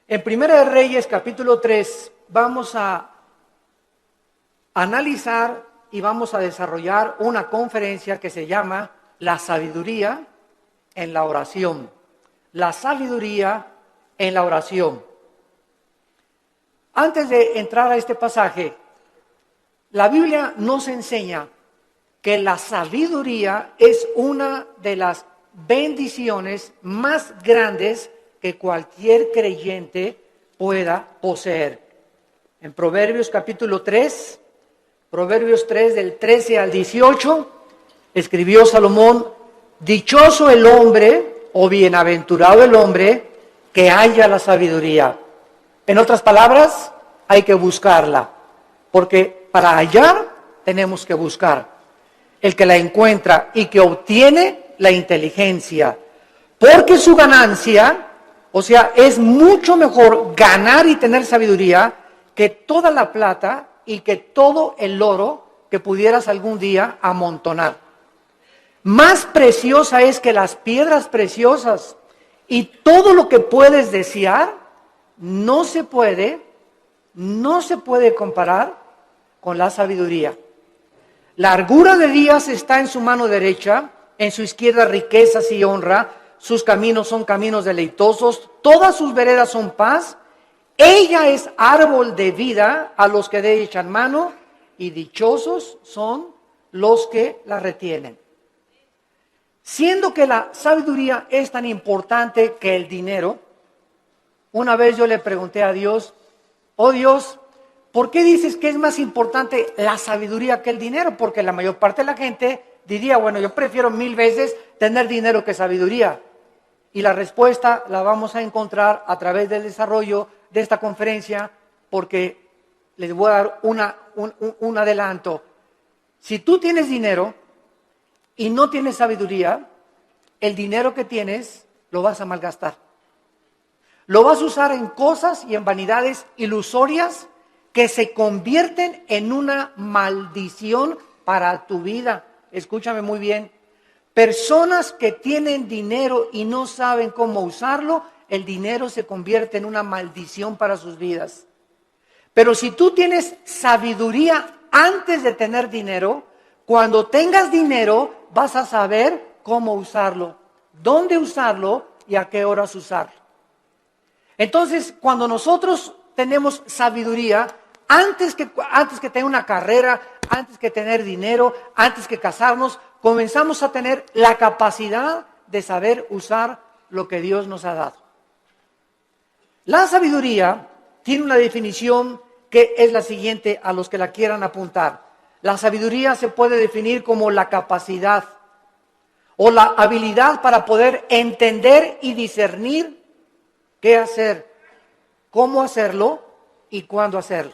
En Primera de Reyes, capítulo 3, vamos a analizar y vamos a desarrollar una conferencia que se llama La sabiduría en la oración. La sabiduría en la oración. Antes de entrar a este pasaje, la Biblia nos enseña que la sabiduría es una de las bendiciones más grandes que cualquier creyente pueda poseer. En Proverbios capítulo 3, Proverbios 3 del 13 al 18, escribió Salomón: dichoso el hombre o bienaventurado el hombre que haya la sabiduría. En otras palabras, hay que buscarla, porque para hallar tenemos que buscar. El que la encuentra y que obtiene la inteligencia, porque su ganancia, o sea, es mucho mejor ganar y tener sabiduría que toda la plata y que todo el oro que pudieras algún día amontonar. Más preciosa es que las piedras preciosas, y todo lo que puedes desear no se puede comparar con la sabiduría. Largura de días está en su mano derecha, en su izquierda riquezas y honra. Sus caminos son caminos deleitosos, todas sus veredas son paz. Ella es árbol de vida a los que de ella echan mano, y dichosos son los que la retienen. Siendo que la sabiduría es tan importante que el dinero, una vez yo le pregunté a Dios: oh Dios, ¿por qué dices que es más importante la sabiduría que el dinero? Porque la mayor parte de la gente diría: bueno, yo prefiero 1000 veces tener dinero que sabiduría. Y la respuesta la vamos a encontrar a través del desarrollo de esta conferencia, porque les voy a dar un adelanto. Si tú tienes dinero y no tienes sabiduría, el dinero que tienes lo vas a malgastar. Lo vas a usar en cosas y en vanidades ilusorias que se convierten en una maldición para tu vida. Escúchame muy bien. Personas que tienen dinero y no saben cómo usarlo, el dinero se convierte en una maldición para sus vidas. Pero si tú tienes sabiduría antes de tener dinero, cuando tengas dinero vas a saber cómo usarlo, dónde usarlo y a qué horas usarlo. Entonces, cuando nosotros tenemos sabiduría, antes que tener una carrera, antes que tener dinero, antes que casarnos, comenzamos a tener la capacidad de saber usar lo que Dios nos ha dado. La sabiduría tiene una definición que es la siguiente, a los que la quieran apuntar. La sabiduría se puede definir como la capacidad o la habilidad para poder entender y discernir qué hacer, cómo hacerlo y cuándo hacerlo.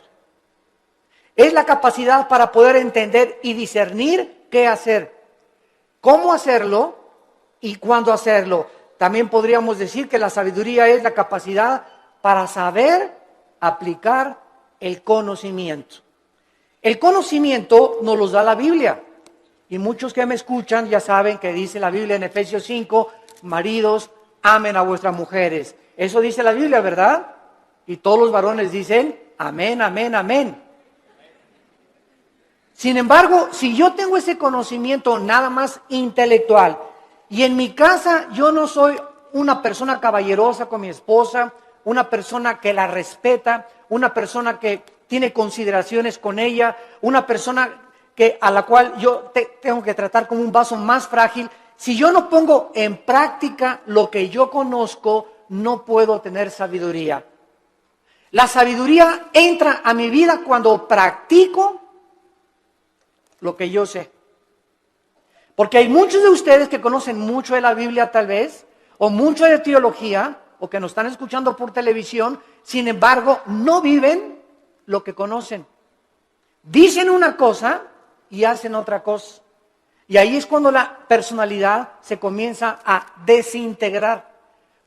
Es la capacidad para poder entender y discernir qué hacer, cómo hacerlo y cuándo hacerlo. También podríamos decir que la sabiduría es la capacidad para saber aplicar el conocimiento. El conocimiento nos lo da la Biblia. Y muchos que me escuchan ya saben que dice la Biblia en Efesios 5, maridos, amen a vuestras mujeres. Eso dice la Biblia, ¿verdad? Y todos los varones dicen, amén, amén, amén. Sin embargo, si yo tengo ese conocimiento nada más intelectual, y en mi casa yo no soy una persona caballerosa con mi esposa, una persona que la respeta, una persona que tiene consideraciones con ella, una persona a la cual yo tengo que tratar como un vaso más frágil, si yo no pongo en práctica lo que yo conozco, no puedo tener sabiduría. La sabiduría entra a mi vida cuando practico lo que yo sé. Porque hay muchos de ustedes que conocen mucho de la Biblia tal vez, o mucho de teología, o que nos están escuchando por televisión, sin embargo, no viven lo que conocen. Dicen una cosa y hacen otra cosa. Y ahí es cuando la personalidad se comienza a desintegrar.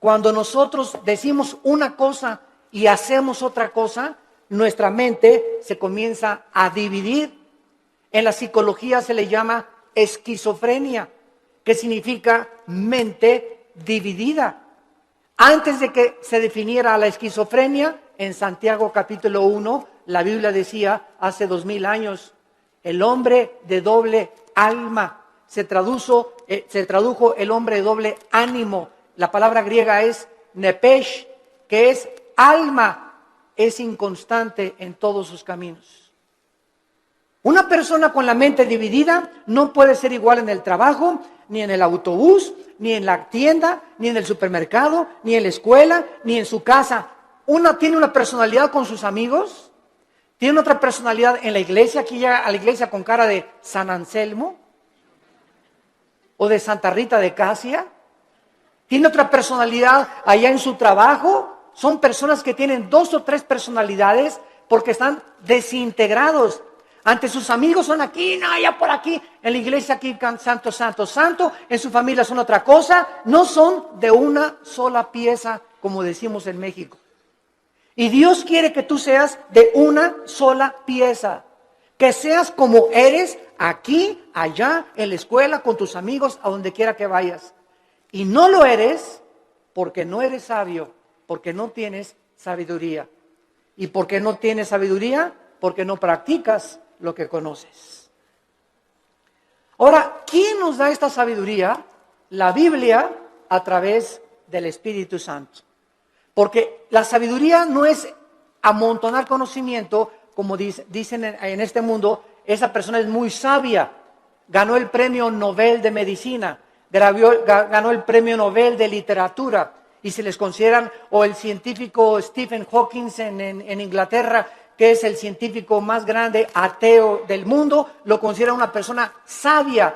Cuando nosotros decimos una cosa y hacemos otra cosa, nuestra mente se comienza a dividir. En la psicología se le llama esquizofrenia, que significa mente dividida. Antes de que se definiera la esquizofrenia, en Santiago capítulo 1, la Biblia decía hace 2000 años, el hombre de doble alma. Se tradujo el hombre de doble ánimo. La palabra griega es nepesh, que es alma, es inconstante en todos sus caminos. Una persona con la mente dividida no puede ser igual en el trabajo, ni en el autobús, ni en la tienda, ni en el supermercado, ni en la escuela, ni en su casa. Una tiene una personalidad con sus amigos, tiene otra personalidad en la iglesia, aquí llega a la iglesia con cara de San Anselmo o de Santa Rita de Casia. Tiene otra personalidad allá en su trabajo. Son personas que tienen 2 o 3 personalidades porque están desintegrados. Ante sus amigos son aquí, no, allá por aquí. En la iglesia aquí santo, santo, santo. En su familia son otra cosa. No son de una sola pieza, como decimos en México. Y Dios quiere que tú seas de una sola pieza. Que seas como eres aquí, allá, en la escuela, con tus amigos, a donde quiera que vayas. Y no lo eres porque no eres sabio, porque no tienes sabiduría. ¿Y por qué no tienes sabiduría? Porque no practicas lo que conoces. Ahora, ¿quién nos da esta sabiduría? La Biblia a través del Espíritu Santo. Porque la sabiduría no es amontonar conocimiento, como dicen en este mundo, esa persona es muy sabia, ganó el premio Nobel de Medicina, ganó el premio Nobel de Literatura, y se les consideran, o el científico Stephen Hawking en Inglaterra, que es el científico más grande ateo del mundo, lo considera una persona sabia.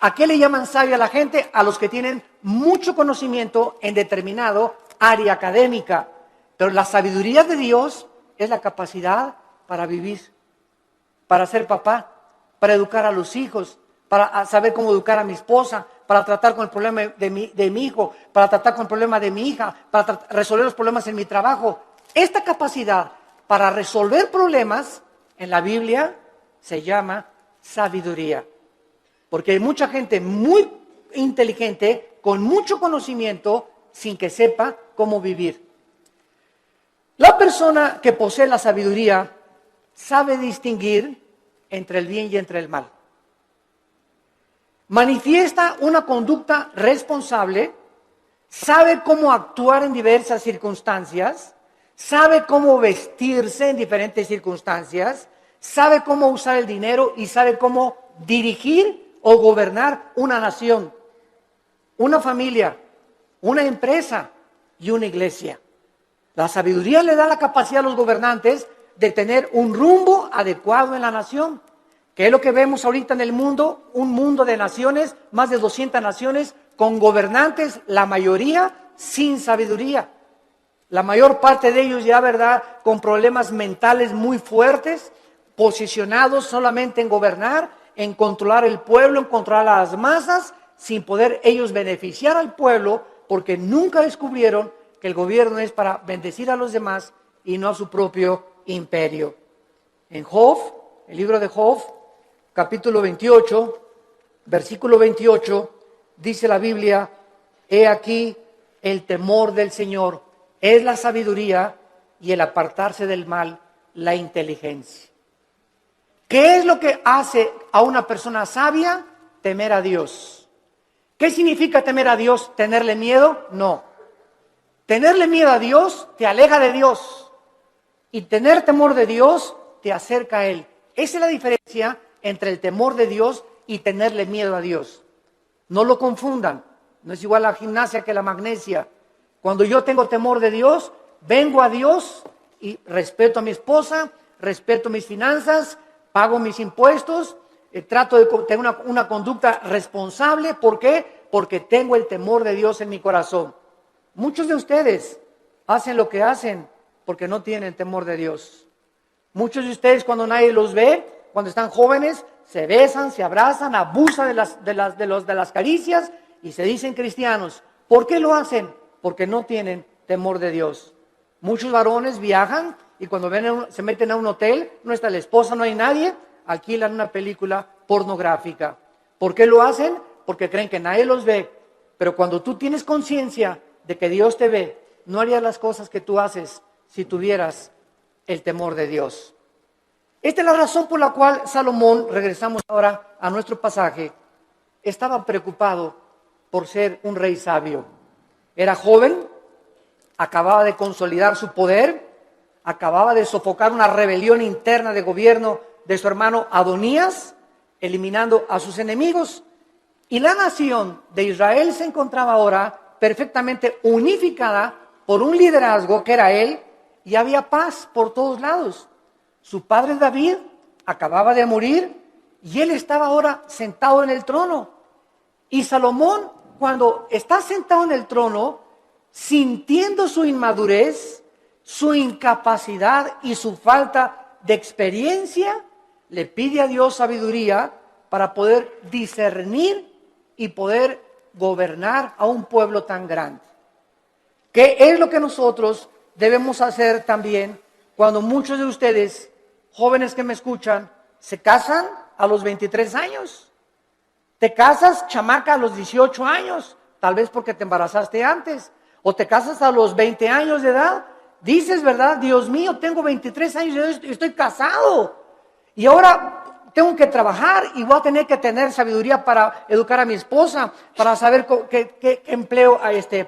¿A qué le llaman sabia a la gente? A los que tienen mucho conocimiento en determinado área académica. Pero la sabiduría de Dios es la capacidad para vivir, para ser papá, para educar a los hijos, para saber cómo educar a mi esposa, para tratar con el problema de mi hijo, para tratar con el problema de mi hija, para resolver los problemas en mi trabajo. Esta capacidad para resolver problemas en la Biblia se llama sabiduría. Porque hay mucha gente muy inteligente, con mucho conocimiento, sin que sepa cómo vivir. La persona que posee la sabiduría sabe distinguir entre el bien y entre el mal. Manifiesta una conducta responsable, sabe cómo actuar en diversas circunstancias, sabe cómo vestirse en diferentes circunstancias, sabe cómo usar el dinero y sabe cómo dirigir o gobernar una nación, una familia, una empresa y una iglesia. La sabiduría le da la capacidad a los gobernantes de tener un rumbo adecuado en la nación. ¿Qué es lo que vemos ahorita en el mundo? Un mundo de naciones, más de 200 naciones, con gobernantes, la mayoría sin sabiduría. La mayor parte de ellos ya, ¿verdad?, con problemas mentales muy fuertes, posicionados solamente en gobernar, en controlar el pueblo, en controlar a las masas, sin poder ellos beneficiar al pueblo, porque nunca descubrieron que el gobierno es para bendecir a los demás y no a su propio imperio. En Job, el libro de Job, capítulo 28, versículo 28, dice la Biblia, he aquí el temor del Señor es la sabiduría y el apartarse del mal, la inteligencia. ¿Qué es lo que hace a una persona sabia? Temer a Dios. ¿Qué significa temer a Dios? ¿Tenerle miedo? No. Tenerle miedo a Dios te aleja de Dios. Y tener temor de Dios te acerca a Él. Esa es la diferencia entre el temor de Dios y tenerle miedo a Dios. No lo confundan. No es igual la gimnasia que la magnesia. Cuando yo tengo temor de Dios, vengo a Dios y respeto a mi esposa, respeto mis finanzas, pago mis impuestos, trato de tener una conducta responsable. ¿Por qué? Porque tengo el temor de Dios en mi corazón. Muchos de ustedes hacen lo que hacen porque no tienen temor de Dios. Muchos de ustedes, cuando nadie los ve, cuando están jóvenes, se besan, se abrazan, abusan de las caricias y se dicen cristianos. ¿Por qué lo hacen? Porque no tienen temor de Dios. Muchos varones viajan y cuando se meten a un hotel, no está la esposa, no hay nadie, alquilan una película pornográfica. ¿Por qué lo hacen? Porque creen que nadie los ve. Pero cuando tú tienes conciencia de que Dios te ve, no harías las cosas que tú haces si tuvieras el temor de Dios. Esta es la razón por la cual Salomón, regresamos ahora a nuestro pasaje, estaba preocupado por ser un rey sabio. Era joven, acababa de consolidar su poder, acababa de sofocar una rebelión interna de gobierno de su hermano Adonías, eliminando a sus enemigos. Y la nación de Israel se encontraba ahora perfectamente unificada por un liderazgo que era él, y había paz por todos lados. Su padre David acababa de morir y él estaba ahora sentado en el trono. Y Salomón, cuando está sentado en el trono, sintiendo su inmadurez, su incapacidad y su falta de experiencia, le pide a Dios sabiduría para poder discernir y poder gobernar a un pueblo tan grande. ¿Qué es lo que nosotros debemos hacer también cuando muchos de ustedes, jóvenes que me escuchan, se casan a los 23 años? Te casas, chamaca, a los 18 años, tal vez porque te embarazaste antes, o te casas a los 20 años de edad. Dices, ¿verdad? Dios mío, tengo 23 años y estoy casado. Y ahora tengo que trabajar y voy a tener que tener sabiduría para educar a mi esposa, para saber qué empleo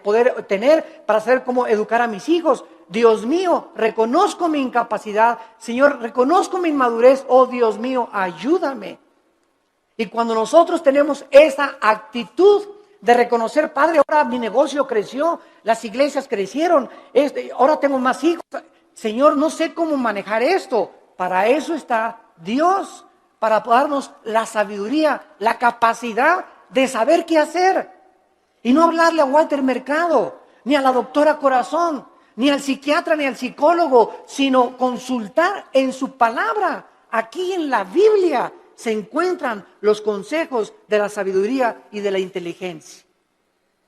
poder tener, para saber cómo educar a mis hijos. Dios mío, reconozco mi incapacidad. Señor, reconozco mi inmadurez. Oh, Dios mío, ayúdame. Y cuando nosotros tenemos esa actitud de reconocer, Padre, ahora mi negocio creció, las iglesias crecieron, ahora tengo más hijos. Señor, no sé cómo manejar esto. Para eso está Dios, para darnos la sabiduría, la capacidad de saber qué hacer. Y no hablarle a Walter Mercado, ni a la doctora Corazón, ni al psiquiatra, ni al psicólogo, sino consultar en su palabra. Aquí en la Biblia se encuentran los consejos de la sabiduría y de la inteligencia.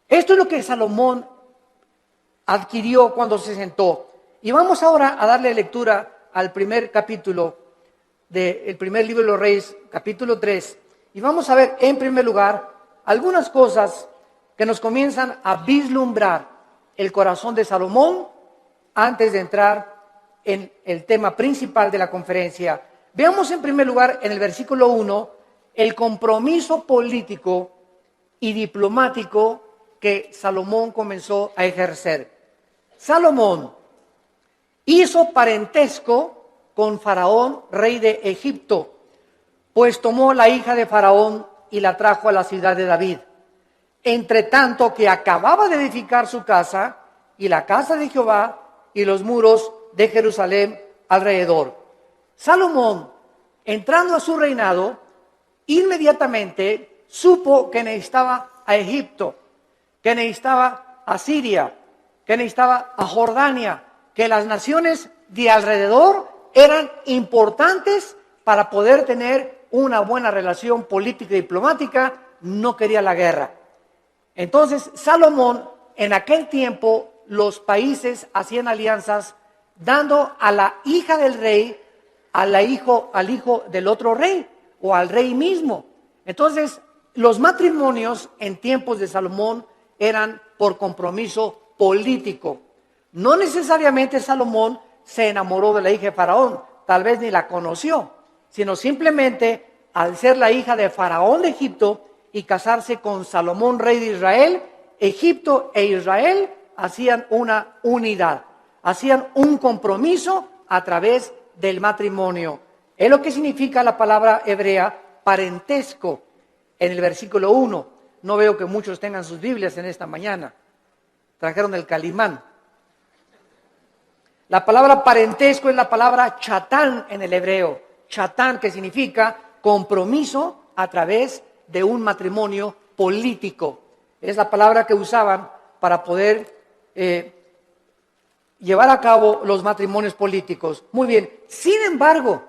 Esto es lo que Salomón adquirió cuando se sentó. Y vamos ahora a darle lectura al primer capítulo del primer libro de los Reyes, capítulo 3. Y vamos a ver en primer lugar algunas cosas que nos comienzan a vislumbrar el corazón de Salomón antes de entrar en el tema principal de la conferencia. Veamos en primer lugar en el versículo 1 el compromiso político y diplomático que Salomón comenzó a ejercer. Salomón hizo parentesco con Faraón, rey de Egipto, pues tomó la hija de Faraón y la trajo a la ciudad de David. Entre tanto que acababa de edificar su casa y la casa de Jehová y los muros de Jerusalén alrededor. Salomón, entrando a su reinado, inmediatamente supo que necesitaba a Egipto, que necesitaba a Siria, que necesitaba a Jordania, que las naciones de alrededor eran importantes para poder tener una buena relación política y diplomática. No quería la guerra. Entonces, Salomón, en aquel tiempo, los países hacían alianzas dando a la hija del rey al hijo del otro rey o al rey mismo. Entonces, los matrimonios en tiempos de Salomón eran por compromiso político. No necesariamente Salomón se enamoró de la hija de Faraón, tal vez ni la conoció, sino simplemente al ser la hija de Faraón de Egipto y casarse con Salomón, rey de Israel, Egipto e Israel hacían una unidad, hacían un compromiso a través del matrimonio. Es lo que significa la palabra hebrea parentesco en el versículo 1. No veo que muchos tengan sus Biblias en esta mañana. Trajeron el Calimán. La palabra parentesco es la palabra chatán en el hebreo. Chatán, que significa compromiso a través de un matrimonio político. Es la palabra que usaban para poder llevar a cabo los matrimonios políticos. Muy bien. Sin embargo,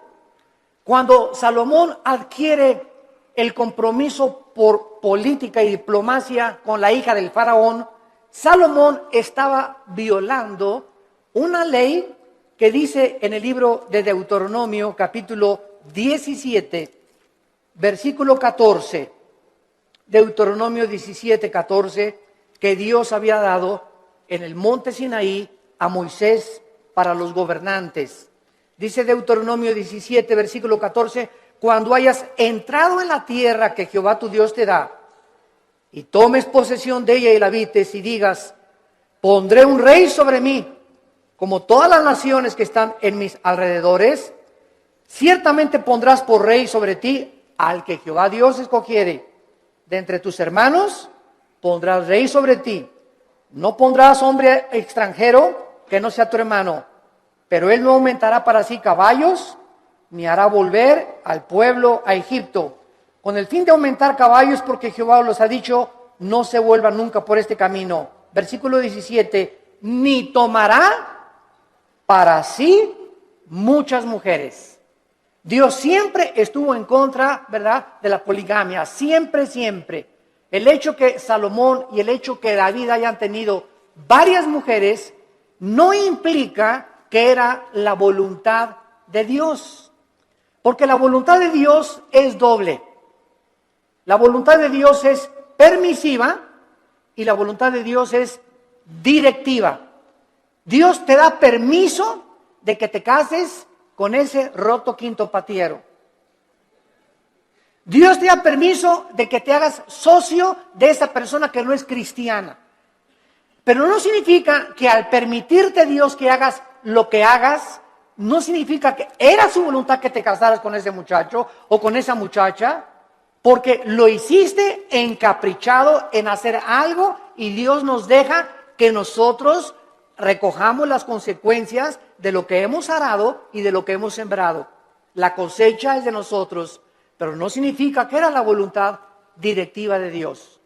cuando Salomón adquiere el compromiso por política y diplomacia con la hija del faraón, Salomón estaba violando una ley que dice en el libro de Deuteronomio, capítulo 17, versículo 14. Deuteronomio 17, 14, que Dios había dado en el monte Sinaí a Moisés para los gobernantes. Dice Deuteronomio 17, versículo 14, cuando hayas entrado en la tierra que Jehová tu Dios te da, y tomes posesión de ella y la habites, y digas, pondré un rey sobre mí, como todas las naciones que están en mis alrededores, ciertamente pondrás por rey sobre ti al que Jehová Dios escogiere. De entre tus hermanos pondrás rey sobre ti. No pondrás hombre extranjero que no sea tu hermano, pero él no aumentará para sí caballos, ni hará volver al pueblo a Egipto, con el fin de aumentar caballos, porque Jehová los ha dicho, no se vuelvan nunca por este camino. Versículo 17, ni tomará para sí muchas mujeres. Dios siempre estuvo en contra, ¿verdad?, de la poligamia, siempre, siempre. El hecho que Salomón y el hecho que David hayan tenido varias mujeres no implica que era la voluntad de Dios, porque la voluntad de Dios es doble. La voluntad de Dios es permisiva y la voluntad de Dios es directiva. Dios te da permiso de que te cases con ese roto quinto patiero. Dios te da permiso de que te hagas socio de esa persona que no es cristiana. Pero no significa que al permitirte Dios que hagas lo que hagas, no significa que era su voluntad que te casaras con ese muchacho o con esa muchacha, porque lo hiciste encaprichado en hacer algo y Dios nos deja que nosotros recojamos las consecuencias de lo que hemos arado y de lo que hemos sembrado. La cosecha es de nosotros, pero no significa que era la voluntad directiva de Dios.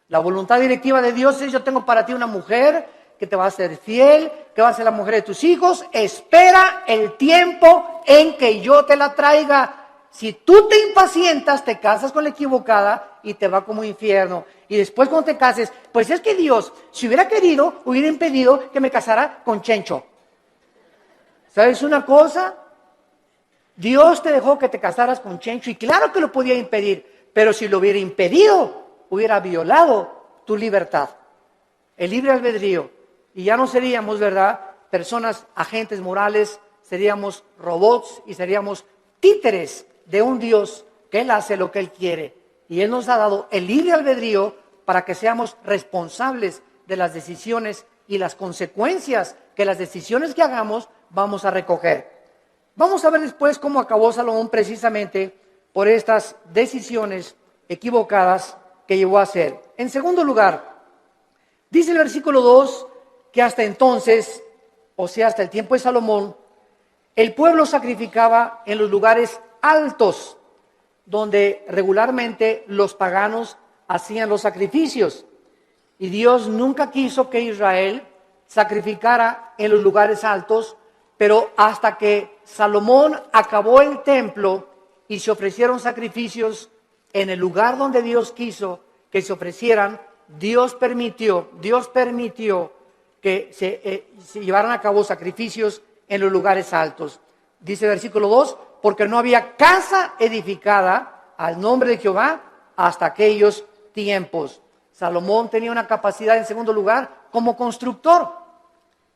La voluntad directiva de Dios es: yo tengo para ti una mujer que te va a ser fiel, que va a ser la mujer de tus hijos. Espera el tiempo en que yo te la traiga. Si tú te impacientas, te casas con la equivocada y te va como infierno. Y después cuando te cases, pues es que Dios, si hubiera querido, hubiera impedido que me casara con Chencho. ¿Sabes una cosa? Dios te dejó que te casaras con Chencho y claro que lo podía impedir, pero si lo hubiera impedido, hubiera violado tu libertad, el libre albedrío. Y ya no seríamos, ¿verdad?, personas, agentes morales, seríamos robots y seríamos títeres de un Dios que Él hace lo que Él quiere. Y Él nos ha dado el libre albedrío para que seamos responsables de las decisiones y las consecuencias que las decisiones que hagamos vamos a recoger. Vamos a ver después cómo acabó Salomón precisamente por estas decisiones equivocadas que llevó a hacer. En segundo lugar, dice el versículo 2 que hasta entonces, o sea, hasta el tiempo de Salomón, el pueblo sacrificaba en los lugares altos, donde regularmente los paganos hacían los sacrificios. Y Dios nunca quiso que Israel sacrificara en los lugares altos, pero hasta que Salomón acabó el templo y se ofrecieron sacrificios en el lugar donde Dios quiso que se ofrecieran, Dios permitió que se llevaran a cabo sacrificios en los lugares altos. Dice el versículo 2, porque no había casa edificada al nombre de Jehová hasta aquellos tiempos. Salomón tenía una capacidad, en segundo lugar, como constructor.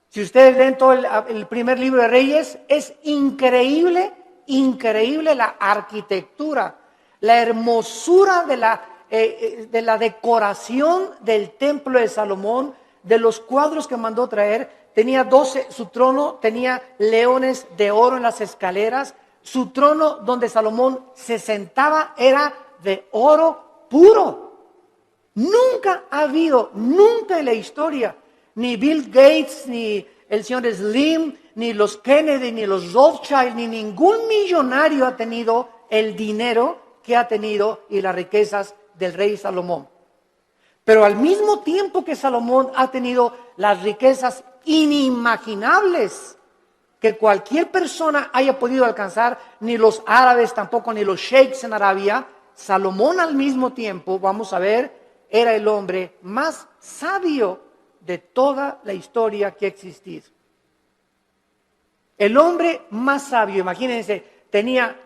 Si ustedes leen todo el primer libro de Reyes, es increíble la arquitectura, la hermosura de la decoración del templo de Salomón, de los cuadros que mandó traer. Tenía 12, su trono tenía leones de oro en las escaleras. Su trono donde Salomón se sentaba era de oro puro. Nunca ha habido, nunca en la historia, ni Bill Gates, ni el señor Slim, ni los Kennedy, ni los Rothschild, ni ningún millonario ha tenido el dinero que ha tenido y las riquezas del rey Salomón. Pero al mismo tiempo que Salomón ha tenido las riquezas inimaginables que cualquier persona haya podido alcanzar, ni los árabes tampoco, ni los sheiks en Arabia, Salomón al mismo tiempo, vamos a ver, era el hombre más sabio de toda la historia que ha existido. El hombre más sabio, imagínense, tenía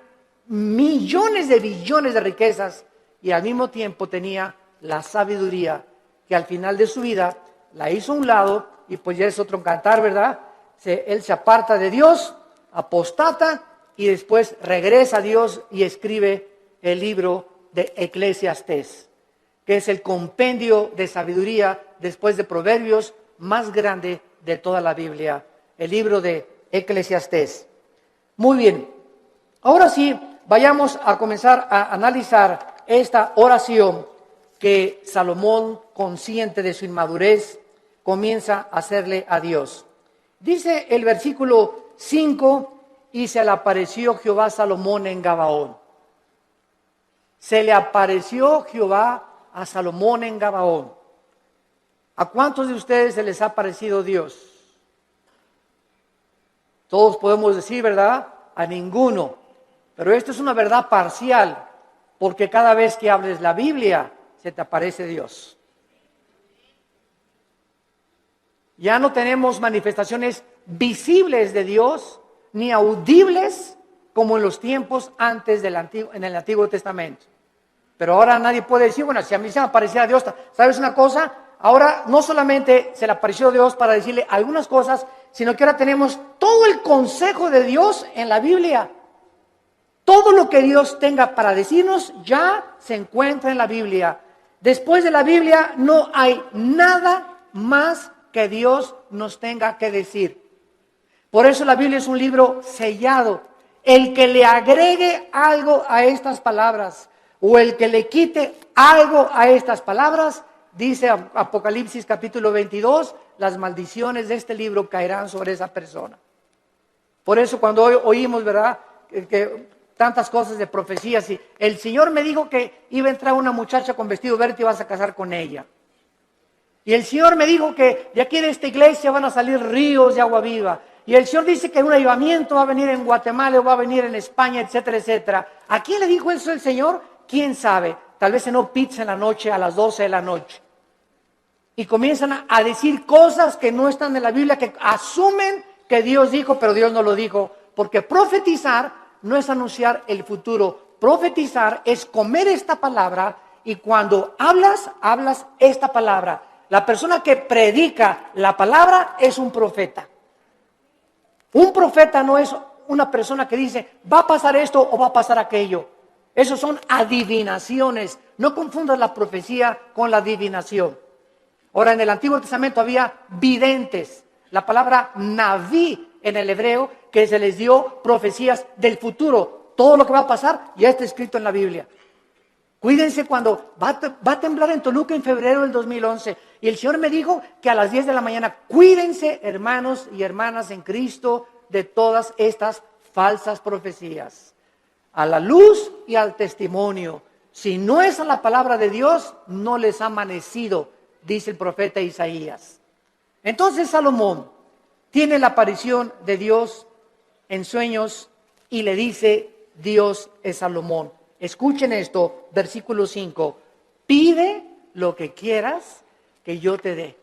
millones de billones de riquezas y al mismo tiempo tenía la sabiduría que al final de su vida la hizo a un lado y pues ya es otro cantar, ¿verdad? Él se aparta de Dios, apostata y después regresa a Dios y escribe el libro de Eclesiastés, que es el compendio de sabiduría después de Proverbios más grande de toda la Biblia, el libro de Eclesiastés. Muy bien, ahora sí, vayamos a comenzar a analizar esta oración que Salomón, consciente de su inmadurez, comienza a hacerle a Dios. Dice el versículo 5, y se le apareció Jehová a Salomón en Gabaón. Se le apareció Jehová a Salomón en Gabaón. ¿A cuántos de ustedes se les ha aparecido Dios? Todos podemos decir, ¿verdad? A ninguno. Pero esto es una verdad parcial, porque cada vez que hables la Biblia, se te aparece Dios. Ya no tenemos manifestaciones visibles de Dios, ni audibles, como en los tiempos antes en el Antiguo Testamento. Pero ahora nadie puede decir, bueno, si a mí se me aparecía Dios, ¿sabes una cosa? Ahora no solamente se le apareció Dios para decirle algunas cosas, sino que ahora tenemos todo el consejo de Dios en la Biblia. Todo lo que Dios tenga para decirnos ya se encuentra en la Biblia. Después de la Biblia no hay nada más que Dios nos tenga que decir. Por eso la Biblia es un libro sellado. El que le agregue algo a estas palabras o el que le quite algo a estas palabras, dice Apocalipsis capítulo 22, las maldiciones de este libro caerán sobre esa persona. Por eso cuando hoy oímos, ¿verdad?, que tantas cosas de profecías, y el Señor me dijo que iba a entrar una muchacha con vestido verde y vas a casar con ella. Y el Señor me dijo que de aquí de esta iglesia van a salir ríos de agua viva. Y el Señor dice que un avivamiento va a venir en Guatemala, va a venir en España, etcétera, etcétera. ¿A quién le dijo eso el Señor? ¿Quién sabe? Tal vez cenó pizza en la noche a las 12 de la noche. Y comienzan a decir cosas que no están en la Biblia, que asumen que Dios dijo, pero Dios no lo dijo. Porque profetizar no es anunciar el futuro. Profetizar es comer esta palabra y cuando hablas esta palabra. La persona que predica la palabra es un profeta. Un profeta no es una persona que dice, va a pasar esto o va a pasar aquello. Esos son adivinaciones. No confundas la profecía con la adivinación. Ahora, en el Antiguo Testamento había videntes. La palabra naví en el hebreo, que se les dio profecías del futuro. Todo lo que va a pasar ya está escrito en la Biblia. Cuídense cuando va a temblar en Toluca en febrero del 2011. Y el Señor me dijo que a las 10 de la mañana, cuídense, hermanos y hermanas en Cristo, de todas estas falsas profecías. A la luz y al testimonio. Si no es a la palabra de Dios, no les ha amanecido, dice el profeta Isaías. Entonces Salomón tiene la aparición de Dios en sueños y le dice, Dios es Salomón. Escuchen esto, versículo 5. Pide lo que quieras que yo te dé.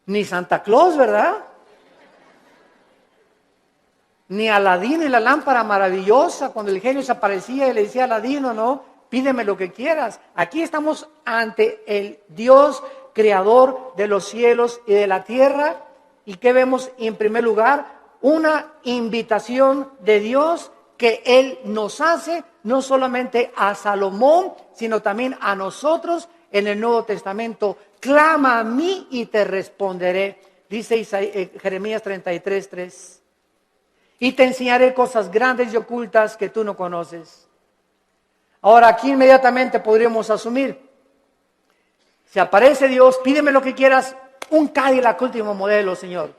Ni Santa Claus, ¿verdad? Ni Aladín y la lámpara maravillosa, cuando el genio se aparecía y le decía a Aladino, no, pídeme lo que quieras. Aquí estamos ante el Dios creador de los cielos y de la tierra. ¿Y qué vemos en primer lugar? Una invitación de Dios que Él nos hace, no solamente a Salomón, sino también a nosotros en el Nuevo Testamento. Clama a mí y te responderé, dice Jeremías 33:3. Y te enseñaré cosas grandes y ocultas que tú no conoces. Ahora aquí inmediatamente podríamos asumir, se aparece Dios, pídeme lo que quieras, un Cadillac último modelo, Señor.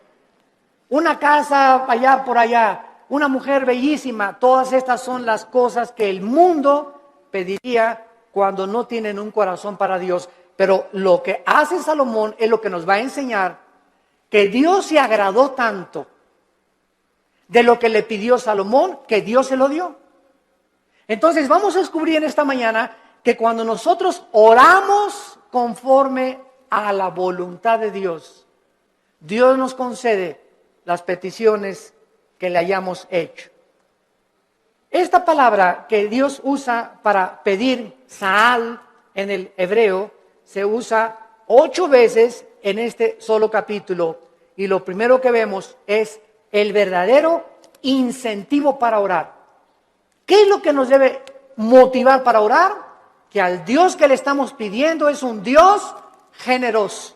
Una casa allá por allá, una mujer bellísima. Todas estas son las cosas que el mundo pediría cuando no tienen un corazón para Dios. Pero lo que hace Salomón es lo que nos va a enseñar que Dios se agradó tanto de lo que le pidió Salomón, que Dios se lo dio. Entonces vamos a descubrir en esta mañana que cuando nosotros oramos conforme a la voluntad de Dios, Dios nos concede las peticiones que le hayamos hecho. Esta palabra que Dios usa para pedir, Saal, en el hebreo, se usa 8 veces en este solo capítulo. Y lo primero que vemos es el verdadero incentivo para orar. ¿Qué es lo que nos debe motivar para orar? Que al Dios que le estamos pidiendo es un Dios generoso.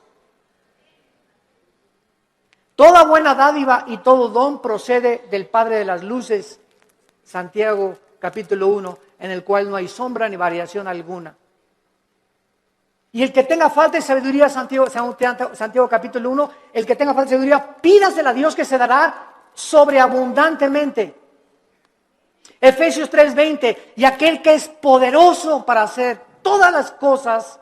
Toda buena dádiva y todo don procede del Padre de las luces, Santiago capítulo 1, en el cual no hay sombra ni variación alguna. Y el que tenga falta de sabiduría, Santiago capítulo 1, el que tenga falta de sabiduría, pídasela a Dios que se dará sobreabundantemente. Efesios 3:20, y aquel que es poderoso para hacer todas las cosas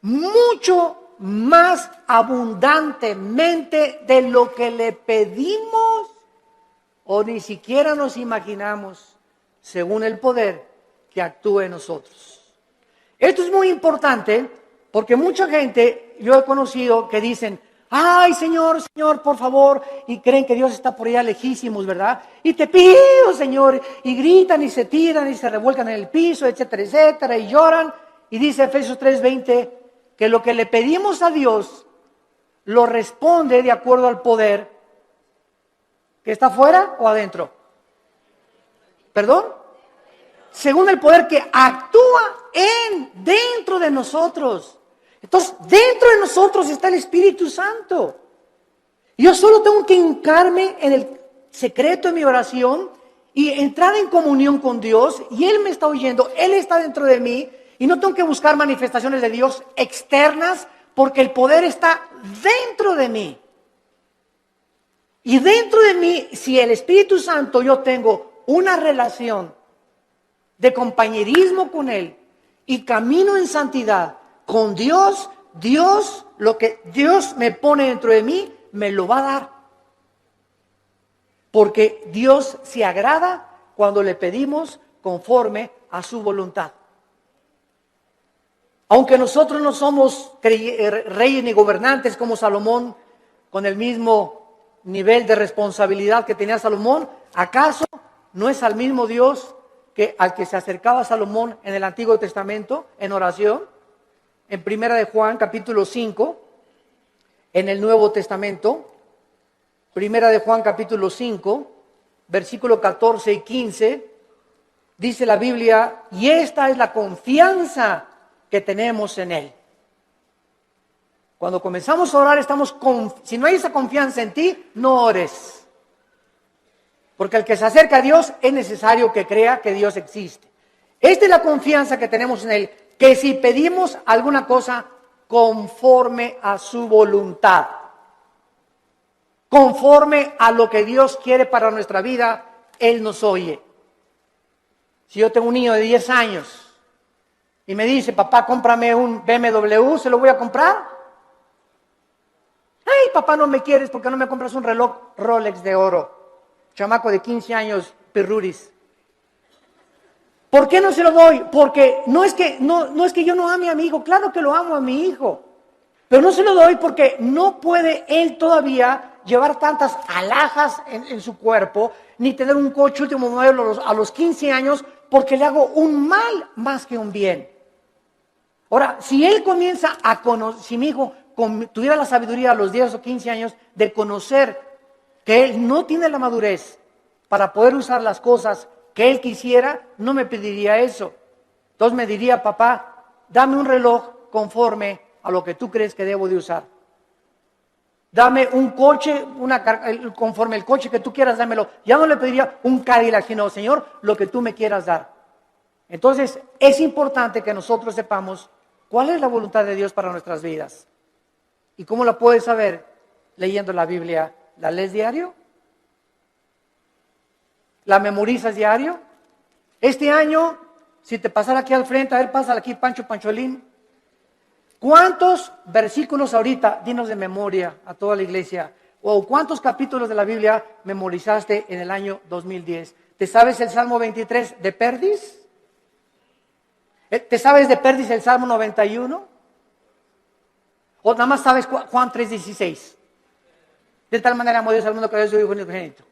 mucho más abundantemente de lo que le pedimos o ni siquiera nos imaginamos, según el poder que actúa en nosotros. Esto es muy importante porque mucha gente, yo he conocido que dicen, ay Señor, Señor, por favor, y creen que Dios está por allá lejísimos, ¿verdad? Y te pido, Señor, y gritan y se tiran y se revuelcan en el piso, etcétera, etcétera, y lloran. Y dice Efesios 3:20 que lo que le pedimos a Dios lo responde de acuerdo al poder que está afuera o adentro. ¿Perdón? Según el poder que actúa dentro de nosotros. Entonces, dentro de nosotros está el Espíritu Santo. Yo solo tengo que hincarme en el secreto de mi oración y entrar en comunión con Dios, y Él me está oyendo, Él está dentro de mí, y no tengo que buscar manifestaciones de Dios externas, porque el poder está dentro de mí. Y dentro de mí, si el Espíritu Santo, yo tengo una relación de compañerismo con Él y camino en santidad con Dios, lo que Dios me pone dentro de mí, me lo va a dar. Porque Dios se agrada cuando le pedimos conforme a su voluntad. Aunque nosotros no somos reyes ni gobernantes como Salomón, con el mismo nivel de responsabilidad que tenía Salomón, ¿acaso no es al mismo Dios que al que se acercaba Salomón en el Antiguo Testamento en oración? En Primera de Juan capítulo 5, en el Nuevo Testamento, Primera de Juan capítulo 5, versículo 14 y 15, dice la Biblia, y esta es la confianza que tenemos en Él. Cuando comenzamos a orar, si no hay esa confianza en ti, no ores. Porque el que se acerca a Dios es necesario que crea que Dios existe. Esta es la confianza que tenemos en Él, que si pedimos alguna cosa conforme a su voluntad, conforme a lo que Dios quiere para nuestra vida, Él nos oye. Si yo tengo un niño de 10 años y me dice, papá, cómprame un BMW, ¿se lo voy a comprar? Ay, papá, no me quieres porque no me compras un reloj Rolex de oro. Chamaco de 15 años, pirruris. ¿Por qué no se lo doy? Porque no es que yo no ame a mi hijo, claro que lo amo a mi hijo. Pero no se lo doy porque no puede él todavía llevar tantas alhajas en su cuerpo, ni tener un coche último modelo a los 15 años, porque le hago un mal más que un bien. Ahora, si él comienza a conocer, si mi hijo tuviera la sabiduría a los 10 o 15 años de conocer que él no tiene la madurez para poder usar las cosas que él quisiera, no me pediría eso. Entonces me diría, papá, dame un reloj conforme a lo que tú crees que debo de usar. Dame un coche, conforme el coche que tú quieras, dámelo. Ya no le pediría un Cadillac, sino, Señor, lo que tú me quieras dar. Entonces, es importante que nosotros sepamos cuál es la voluntad de Dios para nuestras vidas. ¿Y cómo la puedes saber? Leyendo la Biblia. ¿La lees diario? ¿La memorizas diario? Este año, si te pasara aquí al frente, a ver, pásala aquí, Pancholín. ¿Cuántos versículos ahorita, dinos de memoria a toda la iglesia, o cuántos capítulos de la Biblia memorizaste en el año 2010? ¿Te sabes el Salmo 23 de Perdis? ¿Te sabes de Perdis el Salmo 91? ¿O nada más sabes Juan 3:16? De tal manera amó Dios al mundo que dio su Hijo unigénito.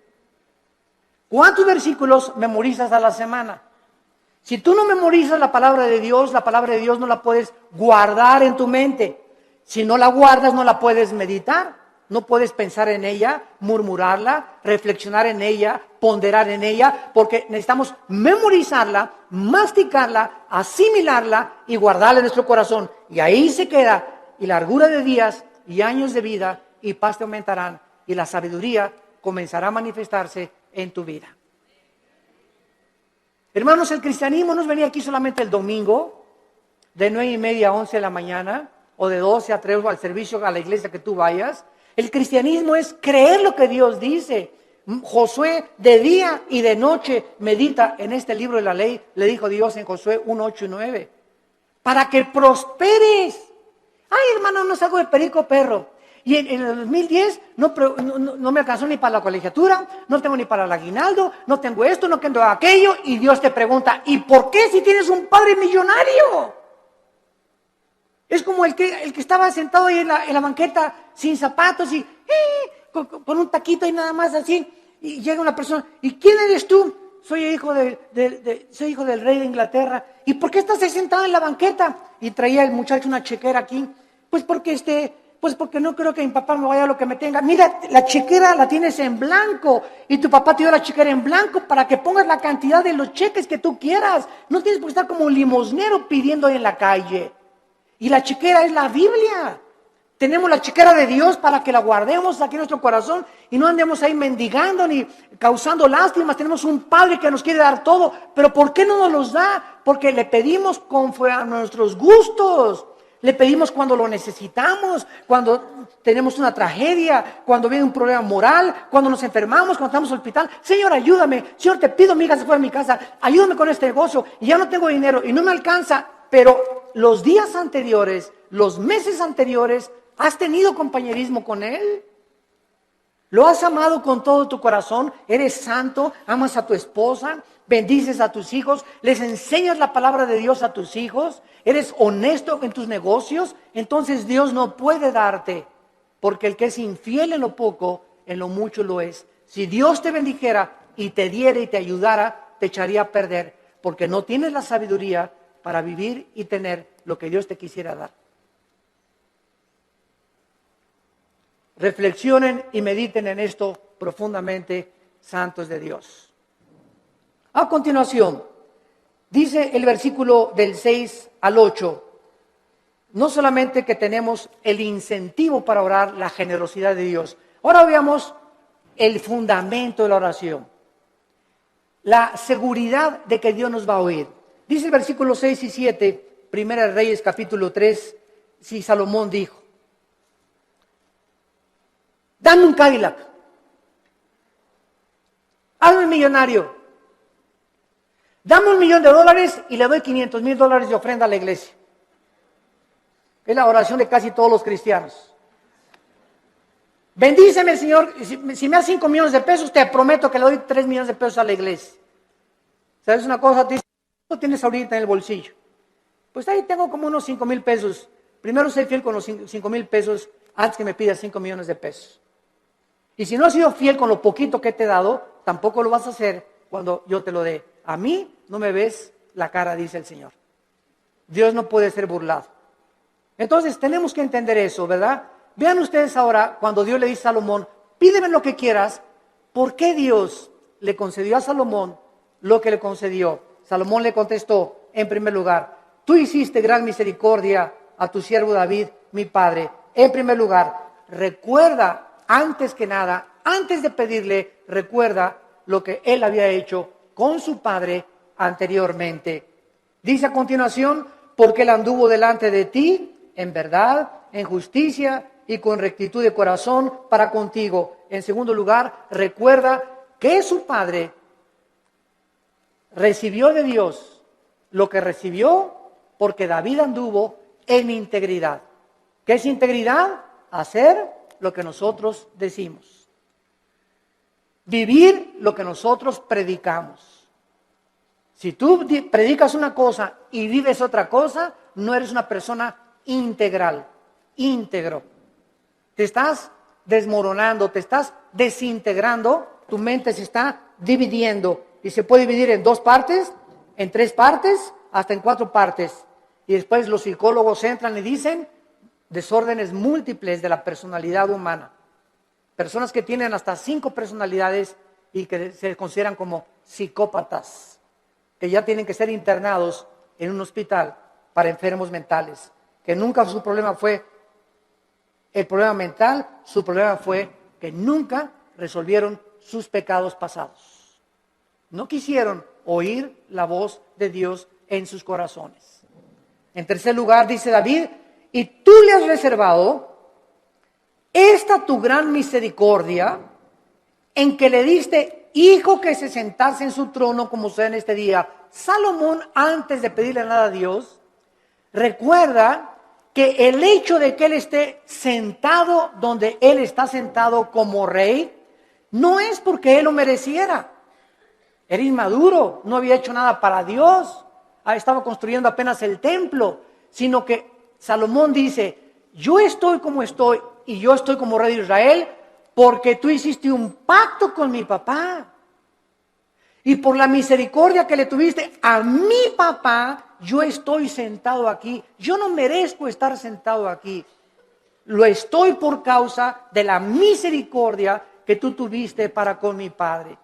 ¿Cuántos versículos memorizas a la semana? Si tú no memorizas la palabra de Dios no la puedes guardar en tu mente. Si no la guardas, no la puedes meditar. No puedes pensar en ella, murmurarla, reflexionar en ella, ponderar en ella, porque necesitamos memorizarla, masticarla, asimilarla y guardarla en nuestro corazón. Y ahí se queda, y largura de días y años de vida y paz te aumentarán, y la sabiduría comenzará a manifestarse en tu vida. Hermanos, el cristianismo no es venir aquí solamente el domingo, de 9:30 a 11 de la mañana, o de 12 a 3 o al servicio a la iglesia que tú vayas. El cristianismo es creer lo que Dios dice. Josué de día y de noche medita en este libro de la ley, le dijo Dios en Josué 1:8 y 9, para que prosperes. Ay, hermano, no salgo de perico perro. Y en el 2010 no me alcanzó ni para la colegiatura, no tengo ni para el aguinaldo, no tengo esto, no tengo aquello. Y Dios te pregunta, ¿y por qué si tienes un padre millonario? Es como el que estaba sentado ahí en la banqueta sin zapatos y con un taquito y nada más así. Y llega una persona, ¿y quién eres tú? Soy hijo del rey de Inglaterra. ¿Y por qué estás sentado en la banqueta? Y traía el muchacho una chequera aquí. Pues porque no creo que mi papá me vaya a lo que me tenga. Mira, la chequera la tienes en blanco y tu papá te dio la chequera en blanco para que pongas la cantidad de los cheques que tú quieras. No tienes por qué estar como un limosnero pidiendo en la calle. Y la chequera es la Biblia. Tenemos la chequera de Dios para que la guardemos aquí en nuestro corazón y no andemos ahí mendigando ni causando lástimas. Tenemos un Padre que nos quiere dar todo, pero ¿por qué no nos los da? Porque le pedimos conforme a nuestros gustos. Le pedimos cuando lo necesitamos, cuando tenemos una tragedia, cuando viene un problema moral, cuando nos enfermamos, cuando estamos en el hospital. Señor, ayúdame. Señor, te pido, mi hija se fue de mi casa. Ayúdame con este negocio y ya no tengo dinero y no me alcanza. Pero los días anteriores, los meses anteriores, ¿has tenido compañerismo con Él? ¿Lo has amado con todo tu corazón? ¿Eres santo? ¿Amas a tu esposa? ¿Bendices a tus hijos? ¿Les enseñas la palabra de Dios a tus hijos? ¿Eres honesto en tus negocios? Entonces Dios no puede darte, porque el que es infiel en lo poco, en lo mucho lo es. Si Dios te bendijera y te diera y te ayudara, te echaría a perder, porque no tienes la sabiduría para vivir y tener lo que Dios te quisiera dar. Reflexionen y mediten en esto profundamente, santos de Dios. A continuación, dice el versículo del 6 al 8, no solamente que tenemos el incentivo para orar, la generosidad de Dios. Ahora veamos el fundamento de la oración, la seguridad de que Dios nos va a oír. Dice el versículo 6 y 7, Primera de Reyes capítulo 3, si Salomón dijo, dame un Cadillac, hazme millonario, dame $1,000,000 y le doy $500,000 de ofrenda a la iglesia. Es la oración de casi todos los cristianos. Bendíceme, Señor, si me das 5 millones de pesos, te prometo que le doy 3 millones de pesos a la iglesia. ¿Sabes una cosa? ¿Cuánto tienes ahorita en el bolsillo? Pues ahí tengo como unos 5,000 pesos. Primero sé fiel con los 5,000 pesos antes que me pidas 5 millones de pesos. Y si no has sido fiel con lo poquito que te he dado, tampoco lo vas a hacer cuando yo te lo dé. A mí no me ves la cara, dice el Señor. Dios no puede ser burlado. Entonces tenemos que entender eso, ¿verdad? Vean ustedes ahora cuando Dios le dice a Salomón, pídeme lo que quieras. ¿Por qué Dios le concedió a Salomón lo que le concedió? Salomón le contestó, en primer lugar, tú hiciste gran misericordia a tu siervo David, mi padre. En primer lugar, recuerda, antes que nada, antes de pedirle, recuerda lo que él había hecho con su padre anteriormente. Dice a continuación, porque él anduvo delante de ti en verdad, en justicia y con rectitud de corazón para contigo. En segundo lugar, recuerda que su padre recibió de Dios lo que recibió porque David anduvo en integridad. ¿Qué es integridad? Hacer lo que nosotros decimos. Vivir lo que nosotros predicamos. Si tú predicas una cosa y vives otra cosa, no eres una persona integral, íntegro. Te estás desmoronando, te estás desintegrando, tu mente se está dividiendo y se puede dividir en 2 partes, en 3 partes, hasta en 4 partes. Y después los psicólogos entran y dicen, desórdenes múltiples de la personalidad humana. Personas que tienen hasta 5 personalidades y que se consideran como psicópatas, que ya tienen que ser internados en un hospital para enfermos mentales, que nunca su problema fue el problema mental, su problema fue que nunca resolvieron sus pecados pasados. No quisieron oír la voz de Dios en sus corazones. En tercer lugar, dice David, y tú le has reservado esta tu gran misericordia en que le diste hijo que se sentase en su trono como sucede en este día. Salomón, antes de pedirle nada a Dios, recuerda que el hecho de que él esté sentado donde él está sentado como rey, no es porque él lo mereciera. Era inmaduro, no había hecho nada para Dios, estaba construyendo apenas el templo, sino que Salomón dice, yo estoy como estoy y yo estoy como rey de Israel porque tú hiciste un pacto con mi papá. Y por la misericordia que le tuviste a mi papá, yo estoy sentado aquí. Yo no merezco estar sentado aquí. Lo estoy por causa de la misericordia que tú tuviste para con mi padre.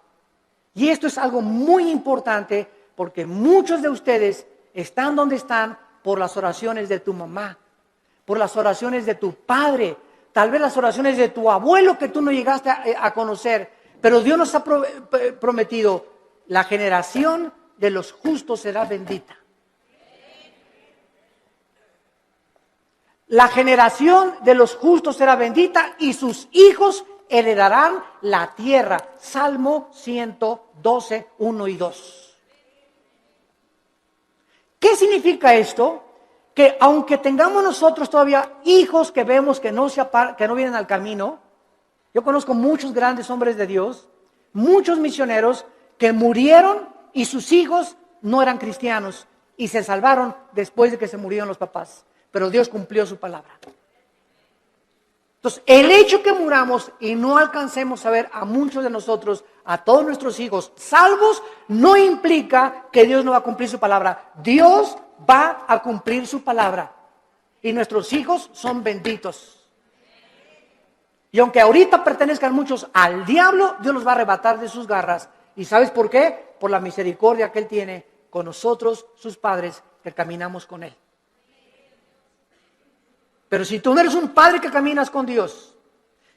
Y esto es algo muy importante porque muchos de ustedes están donde están por las oraciones de tu mamá, por las oraciones de tu padre, tal vez las oraciones de tu abuelo que tú no llegaste a conocer. Pero Dios nos ha prometido, la generación de los justos será bendita. La generación de los justos será bendita y sus hijos heredarán la tierra. Salmo 112, 1 y 2. ¿Qué significa esto? Que aunque tengamos nosotros todavía hijos que vemos que no vienen al camino, yo conozco muchos grandes hombres de Dios, muchos misioneros que murieron y sus hijos no eran cristianos y se salvaron después de que se murieron los papás. Pero Dios cumplió su palabra. Entonces, el hecho que muramos y no alcancemos a ver a muchos de nosotros, a todos nuestros hijos salvos, no implica que Dios no va a cumplir su palabra. Dios va a cumplir su palabra. Y nuestros hijos son benditos. Y aunque ahorita pertenezcan muchos al diablo, Dios los va a arrebatar de sus garras. ¿Y sabes por qué? Por la misericordia que Él tiene con nosotros, sus padres, que caminamos con Él. Pero si tú no eres un padre que caminas con Dios,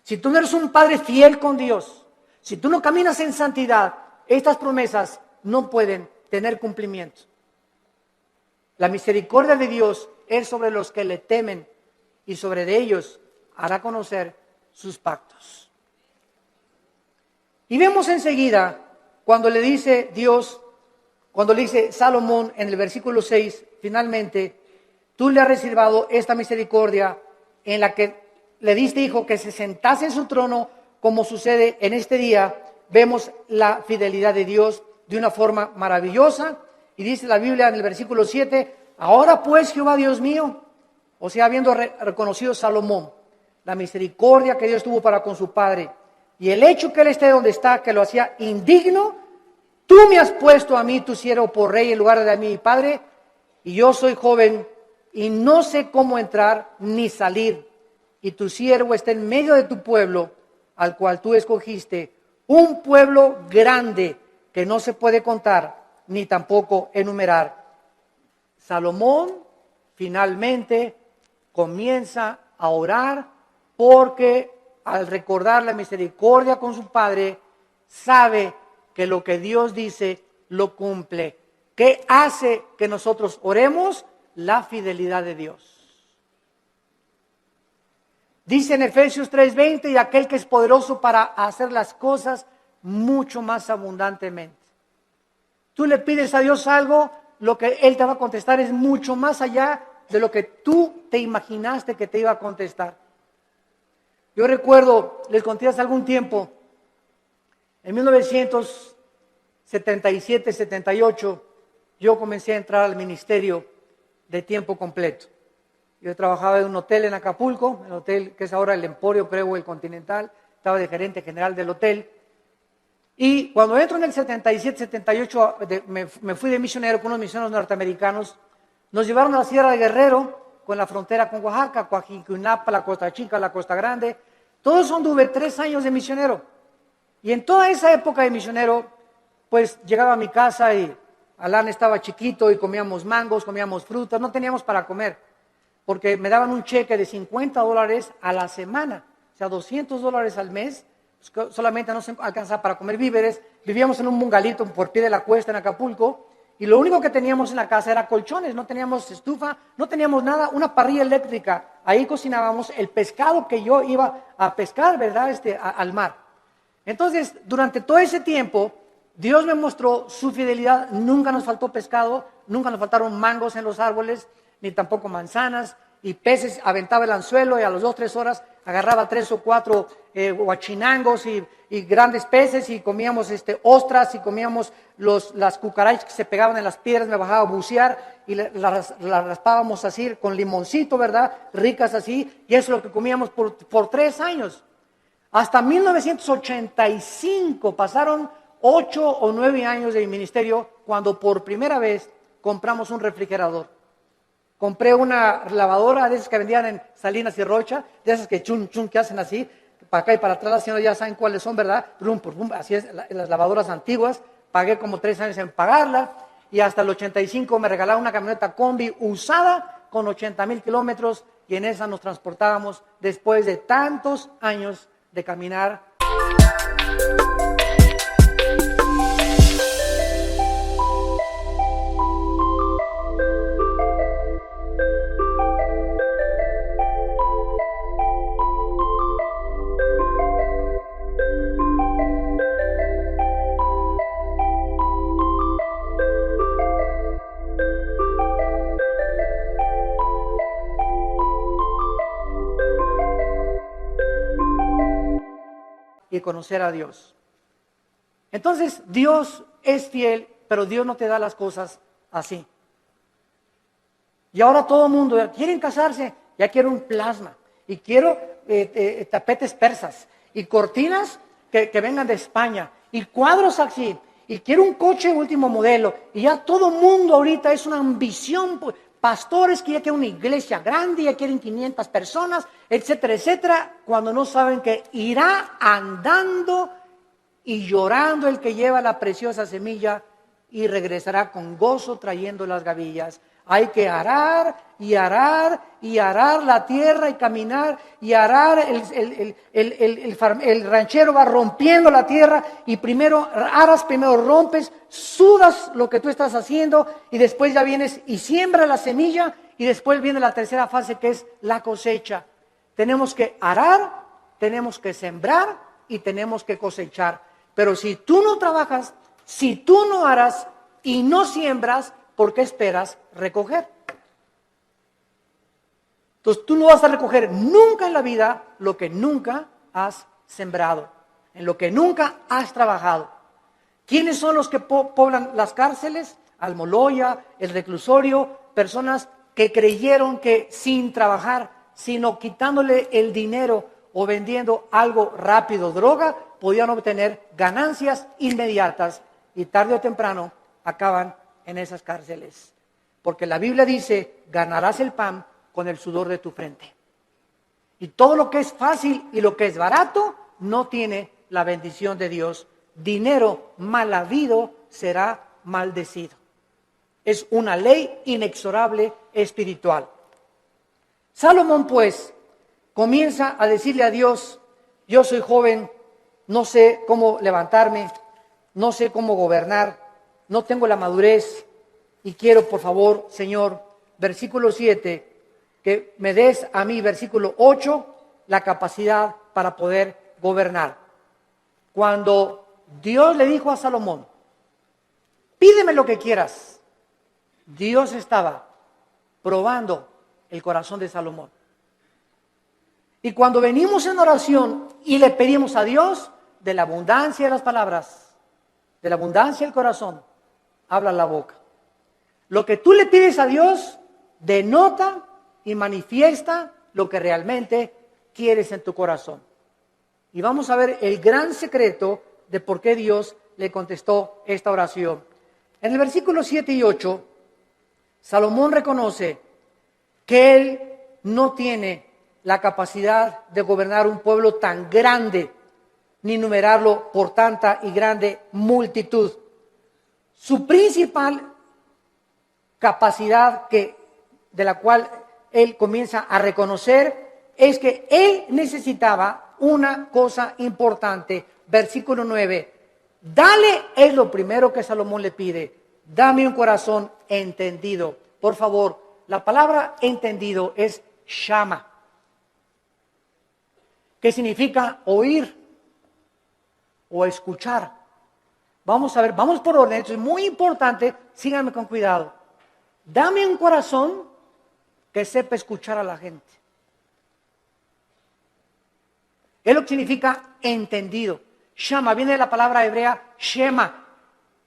si tú no eres un padre fiel con Dios, si tú no caminas en santidad, estas promesas no pueden tener cumplimiento. La misericordia de Dios es sobre los que le temen y sobre de ellos hará conocer sus pactos. Y vemos enseguida cuando le dice Dios, cuando le dice Salomón en el versículo 6, finalmente, tú le has reservado esta misericordia en la que le diste hijo que se sentase en su trono, como sucede en este día. Vemos la fidelidad de Dios de una forma maravillosa. Y dice la Biblia en el versículo 7, ahora pues Jehová Dios mío, o sea, habiendo reconocido Salomón la misericordia que Dios tuvo para con su padre y el hecho que él esté donde está, que lo hacía indigno, tú me has puesto a mí, tu siervo, por rey en lugar de a mí, mi padre, y yo soy joven y no sé cómo entrar ni salir, y tu siervo está en medio de tu pueblo, al cual tú escogiste, un pueblo grande que no se puede contar ni tampoco enumerar. Salomón finalmente comienza a orar porque al recordar la misericordia con su padre, sabe que lo que Dios dice lo cumple. ¿Qué hace que nosotros oremos? La fidelidad de Dios. Dice en Efesios 3:20, y aquel que es poderoso para hacer las cosas mucho más abundantemente. Tú le pides a Dios algo, lo que Él te va a contestar es mucho más allá de lo que tú te imaginaste que te iba a contestar. Yo recuerdo, les conté hace algún tiempo, en 1977-78, yo comencé a entrar al ministerio de tiempo completo. Yo trabajaba en un hotel en Acapulco, el hotel que es ahora el Emporio, creo, el Continental, estaba de gerente general del hotel. Y cuando entro en el 77-78, me fui de misionero con unos misioneros norteamericanos, nos llevaron a la Sierra de Guerrero con la frontera con Oaxaca, Coajincunapa, la Costa Chica, la Costa Grande. Todo eso anduve 3 años de misionero. Y en toda esa época de misionero, pues llegaba a mi casa y Alan estaba chiquito y comíamos mangos, comíamos frutas, no teníamos para comer, porque me daban un cheque de $50 a la semana, o sea, $200 al mes, pues, solamente no se alcanzaba para comer víveres. Vivíamos en un bungalito por pie de la cuesta en Acapulco, y lo único que teníamos en la casa era colchones, no teníamos estufa, no teníamos nada, una parrilla eléctrica. Ahí cocinábamos el pescado que yo iba a pescar, ¿verdad?, al mar. Entonces, durante todo ese tiempo, Dios me mostró su fidelidad. Nunca nos faltó pescado, nunca nos faltaron mangos en los árboles, ni tampoco manzanas, y peces. Aventaba el anzuelo y a las 2-3 horas agarraba 3 o 4 huachinangos y grandes peces, y comíamos ostras, y comíamos las cucarachas que se pegaban en las piedras. Me bajaba a bucear y las raspábamos así con limoncito, ¿verdad? Ricas así, y eso es lo que comíamos por 3 años. Hasta 1985 pasaron 8 o 9 años de mi ministerio cuando por primera vez compramos un refrigerador. Compré una lavadora de esas que vendían en Salinas y Rocha, de esas que chun chun que hacen así, para acá y para atrás. Las señoras ya saben cuáles son, ¿verdad? Así es, las lavadoras antiguas. Pagué como 3 años en pagarla, y hasta el 85 me regalaron una camioneta combi usada con 80,000 kilómetros, y en esa nos transportábamos después de tantos años de caminar. Y conocer a Dios. Entonces, Dios es fiel, pero Dios no te da las cosas así. Y ahora todo el mundo, quieren casarse, ya quiero un plasma, y quiero tapetes persas, y cortinas que vengan de España, y cuadros así, y quiero un coche último modelo, y ya todo el mundo ahorita es una ambición. Pastores que ya quieren una iglesia grande, ya quieren 500 personas, etcétera, etcétera, cuando no saben que irá andando y llorando el que lleva la preciosa semilla, y regresará con gozo trayendo las gavillas. Hay que arar y arar y arar la tierra y caminar y arar. El ranchero va rompiendo la tierra, y primero aras, primero rompes, sudas lo que tú estás haciendo, y después ya vienes y siembras la semilla, y después viene la tercera fase, que es la cosecha. Tenemos que arar, tenemos que sembrar y tenemos que cosechar. Pero si tú no trabajas, si tú no aras y no siembras, ¿por qué esperas recoger? Entonces tú no vas a recoger nunca en la vida lo que nunca has sembrado, en lo que nunca has trabajado. ¿Quiénes son los que poblan las cárceles? Almoloya, el reclusorio, personas que creyeron que sin trabajar, sino quitándole el dinero o vendiendo algo rápido, droga, podían obtener ganancias inmediatas, y tarde o temprano acaban en esas cárceles. Porque la Biblia dice: ganarás el pan con el sudor de tu frente. Y todo lo que es fácil y lo que es barato no tiene la bendición de Dios. Dinero mal habido será maldecido. Es una ley inexorable espiritual. Salomón, pues, comienza a decirle a Dios: yo soy joven, no sé cómo levantarme, no sé cómo gobernar, no tengo la madurez, y quiero, por favor, Señor, versículo 7, que me des a mí, versículo 8, la capacidad para poder gobernar. Cuando Dios le dijo a Salomón: pídeme lo que quieras, Dios estaba probando el corazón de Salomón. Y cuando venimos en oración y le pedimos a Dios, de la abundancia de las palabras, de la abundancia del corazón, habla la boca. Lo que tú le pides a Dios denota y manifiesta lo que realmente quieres en tu corazón. Y vamos a ver el gran secreto de por qué Dios le contestó esta oración. En el versículo 7 y 8, Salomón reconoce que él no tiene la capacidad de gobernar un pueblo tan grande, ni numerarlo por tanta y grande multitud. Su principal capacidad de la cual él comienza a reconocer es que él necesitaba una cosa importante. Versículo 9. Dale, es lo primero que Salomón le pide. Dame un corazón entendido. Por favor, la palabra entendido es shama, que significa oír o escuchar. Vamos a ver, vamos por orden, esto es muy importante, síganme con cuidado. Dame un corazón que sepa escuchar a la gente. Es lo que significa entendido. Shama viene de la palabra hebrea Shema.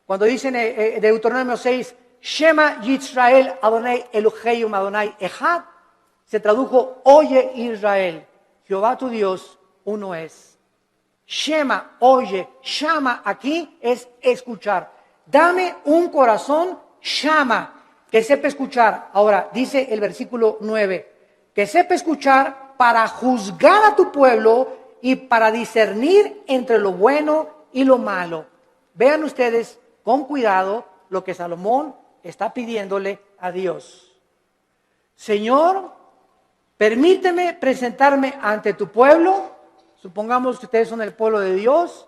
Cuando dicen Deuteronomio 6, Shema Yisrael Adonai Elohim Adonai Echad, se tradujo, oye Israel, Jehová tu Dios, uno es. Shema, oye, Shama aquí es escuchar. Dame un corazón Shama, que sepa escuchar. Ahora, dice el versículo 9, que sepa escuchar para juzgar a tu pueblo y para discernir entre lo bueno y lo malo. Vean ustedes con cuidado lo que Salomón está pidiéndole a Dios. Señor, permíteme presentarme ante tu pueblo. Supongamos que ustedes son el pueblo de Dios.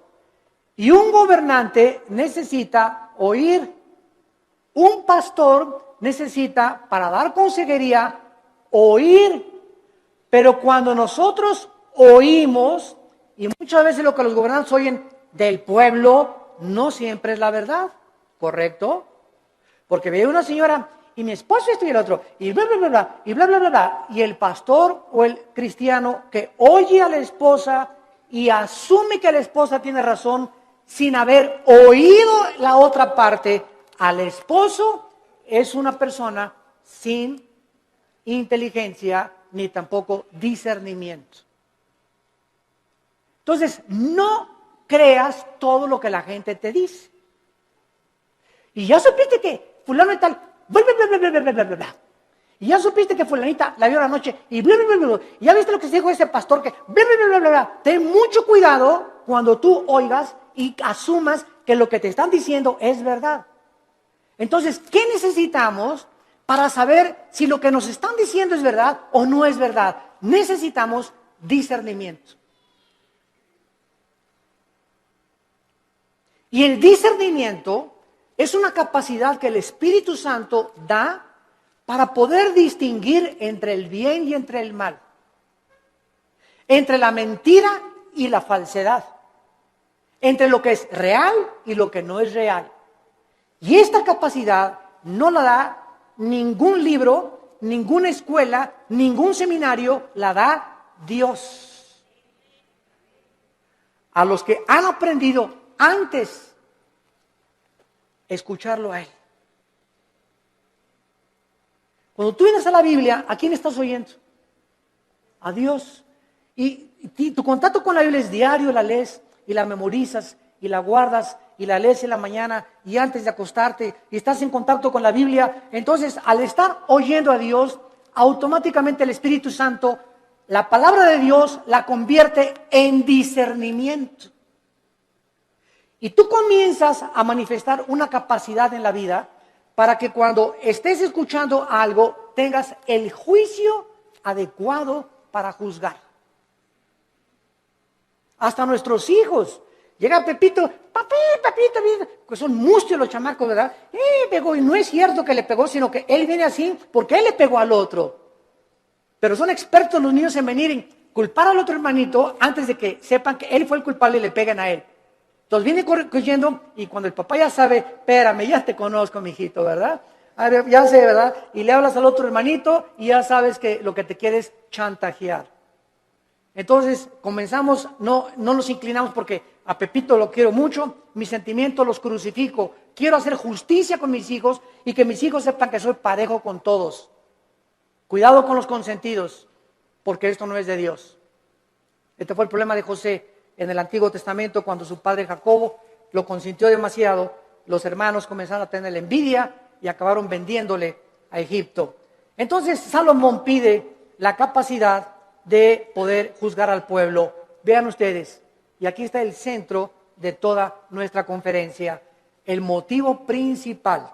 Y un gobernante necesita oír. Un pastor necesita, para dar consejería, oír. Pero cuando nosotros oímos, y muchas veces lo que los gobernantes oyen del pueblo, no siempre es la verdad, ¿correcto? Porque ve una señora, y mi esposo esto y el otro, y bla, bla, bla, bla, y bla, bla, bla, bla. Y el pastor o el cristiano que oye a la esposa y asume que la esposa tiene razón, sin haber oído la otra parte, al esposo, es una persona sin inteligencia ni tampoco discernimiento. Entonces, no creas todo lo que la gente te dice. Y ya supiste que fulano y tal, bla, bla, bla, bla, bla, bla, bla, bla. Y ya supiste que fulanita la vio la noche y bla, bla, bla, bla. Y ya viste lo que se dijo ese pastor que bla, bla, bla, bla, bla. Ten mucho cuidado cuando tú oigas y asumas que lo que te están diciendo es verdad. Entonces, ¿qué necesitamos para saber si lo que nos están diciendo es verdad o no es verdad? Necesitamos discernimiento. Y el discernimiento es una capacidad que el Espíritu Santo da para poder distinguir entre el bien y entre el mal, entre la mentira y la falsedad, entre lo que es real y lo que no es real. Y esta capacidad no la da ningún libro, ninguna escuela, ningún seminario, la da Dios. A los que han aprendido antes escucharlo a Él. Cuando tú vienes a la Biblia, ¿a quién estás oyendo? A Dios. Y tu contacto con la Biblia es diario, la lees y la memorizas y la guardas y la lees en la mañana y antes de acostarte y estás en contacto con la Biblia. Entonces, al estar oyendo a Dios, automáticamente el Espíritu Santo, la palabra de Dios la convierte en discernimiento. Y tú comienzas a manifestar una capacidad en la vida para que cuando estés escuchando algo tengas el juicio adecuado para juzgar. Hasta nuestros hijos. Llega Pepito, papito, pues son mustios los chamacos, ¿verdad? Pegó, y no es cierto que le pegó, sino que él viene así porque él le pegó al otro. Pero son expertos los niños en venir en culpar al otro hermanito antes de que sepan que él fue el culpable y le pegan a él. Entonces viene corriendo y cuando el papá ya sabe, espérame, ya te conozco, mijito, ¿verdad? A ver, ya sé, ¿verdad? Y le hablas al otro hermanito y ya sabes que lo que te quiere es chantajear. Entonces comenzamos, no nos inclinamos porque a Pepito lo quiero mucho, mis sentimientos los crucifico, quiero hacer justicia con mis hijos y que mis hijos sepan que soy parejo con todos. Cuidado con los consentidos, porque esto no es de Dios. Este fue el problema de José en el Antiguo Testamento, cuando su padre Jacobo lo consintió demasiado, los hermanos comenzaron a tener envidia y acabaron vendiéndole a Egipto. Entonces Salomón pide la capacidad de poder juzgar al pueblo. Vean ustedes, y aquí está el centro de toda nuestra conferencia, el motivo principal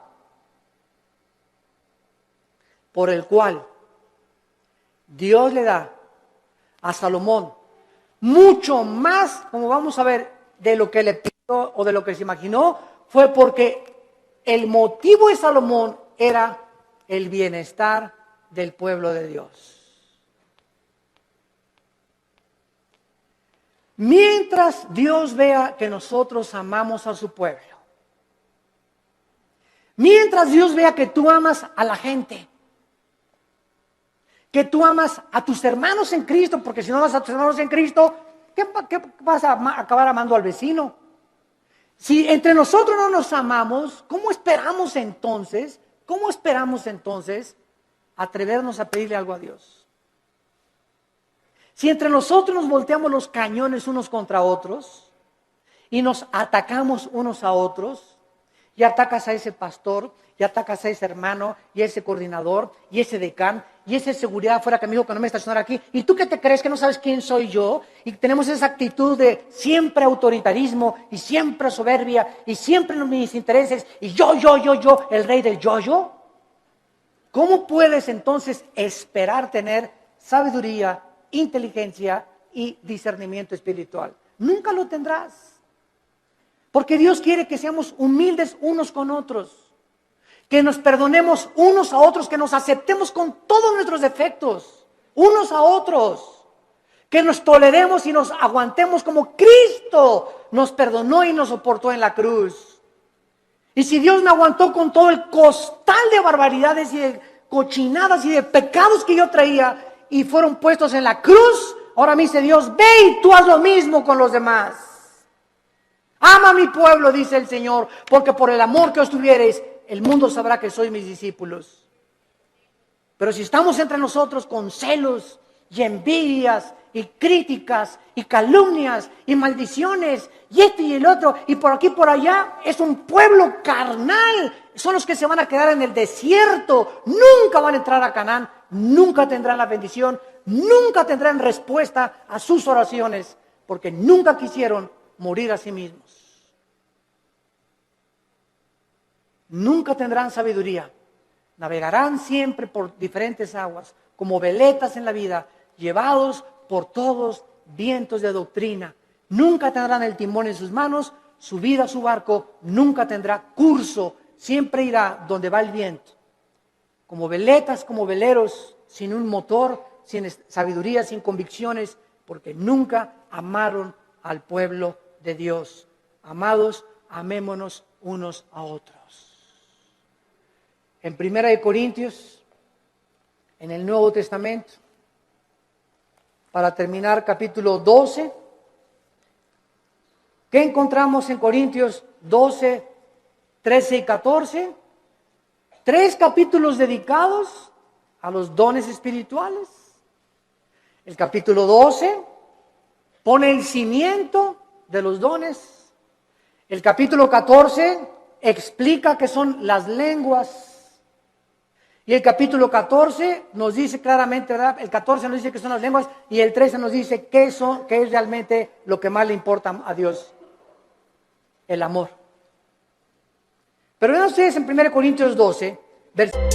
por el cual Dios le da a Salomón mucho más, como vamos a ver, de lo que le pidió o de lo que se imaginó, fue porque el motivo de Salomón era el bienestar del pueblo de Dios. Mientras Dios vea que nosotros amamos a su pueblo, mientras Dios vea que tú amas a la gente, que tú amas a tus hermanos en Cristo, porque si no amas a tus hermanos en Cristo, ¿qué vas a acabar amando al vecino? Si entre nosotros no nos amamos, ¿cómo esperamos entonces atrevernos a pedirle algo a Dios? Si entre nosotros nos volteamos los cañones unos contra otros y nos atacamos unos a otros, y atacas a ese pastor, y atacas a ese hermano, y a ese coordinador, y ese decán, y ese seguridad afuera que me dijo que no me estacionara aquí, y tú qué te crees que no sabes quién soy yo, y tenemos esa actitud de siempre autoritarismo, y siempre soberbia, y siempre mis intereses, y yo, el rey del yo. ¿Cómo puedes entonces esperar tener sabiduría, inteligencia y discernimiento espiritual? Nunca lo tendrás. Porque Dios quiere que seamos humildes unos con otros, que nos perdonemos unos a otros, que nos aceptemos con todos nuestros defectos, unos a otros, que nos toleremos y nos aguantemos como Cristo nos perdonó y nos soportó en la cruz. Y si Dios me aguantó con todo el costal de barbaridades y de cochinadas y de pecados que yo traía y fueron puestos en la cruz, ahora me dice Dios, ve y tú haz lo mismo con los demás. Ama a mi pueblo, dice el Señor, porque por el amor que os tuviereis, el mundo sabrá que sois mis discípulos. Pero si estamos entre nosotros con celos y envidias y críticas y calumnias y maldiciones y este y el otro y por aquí y por allá, es un pueblo carnal. Son los que se van a quedar en el desierto, nunca van a entrar a Canaán, nunca tendrán la bendición, nunca tendrán respuesta a sus oraciones, porque nunca quisieron morir a sí mismos. Nunca tendrán sabiduría. Navegarán siempre por diferentes aguas, como veletas en la vida, llevados por todos vientos de doctrina. Nunca tendrán el timón en sus manos, su vida, su barco, nunca tendrá curso, siempre irá donde va el viento. Como veletas, como veleros, sin un motor, sin sabiduría, sin convicciones, porque nunca amaron al pueblo de Dios. Amados, amémonos unos a otros. En 1 Corintios, en el Nuevo Testamento, para terminar, capítulo 12, ¿qué encontramos en Corintios 12, 13 y 14? 3 capítulos dedicados a los dones espirituales. El capítulo 12 pone el cimiento de los dones. El capítulo 14 explica qué son las lenguas. Y el capítulo 14 nos dice claramente, ¿verdad? El 14 nos dice que son las lenguas y el 13 nos dice qué es realmente lo que más le importa a Dios. El amor. Pero vean ustedes en 1 Corintios 12, versículo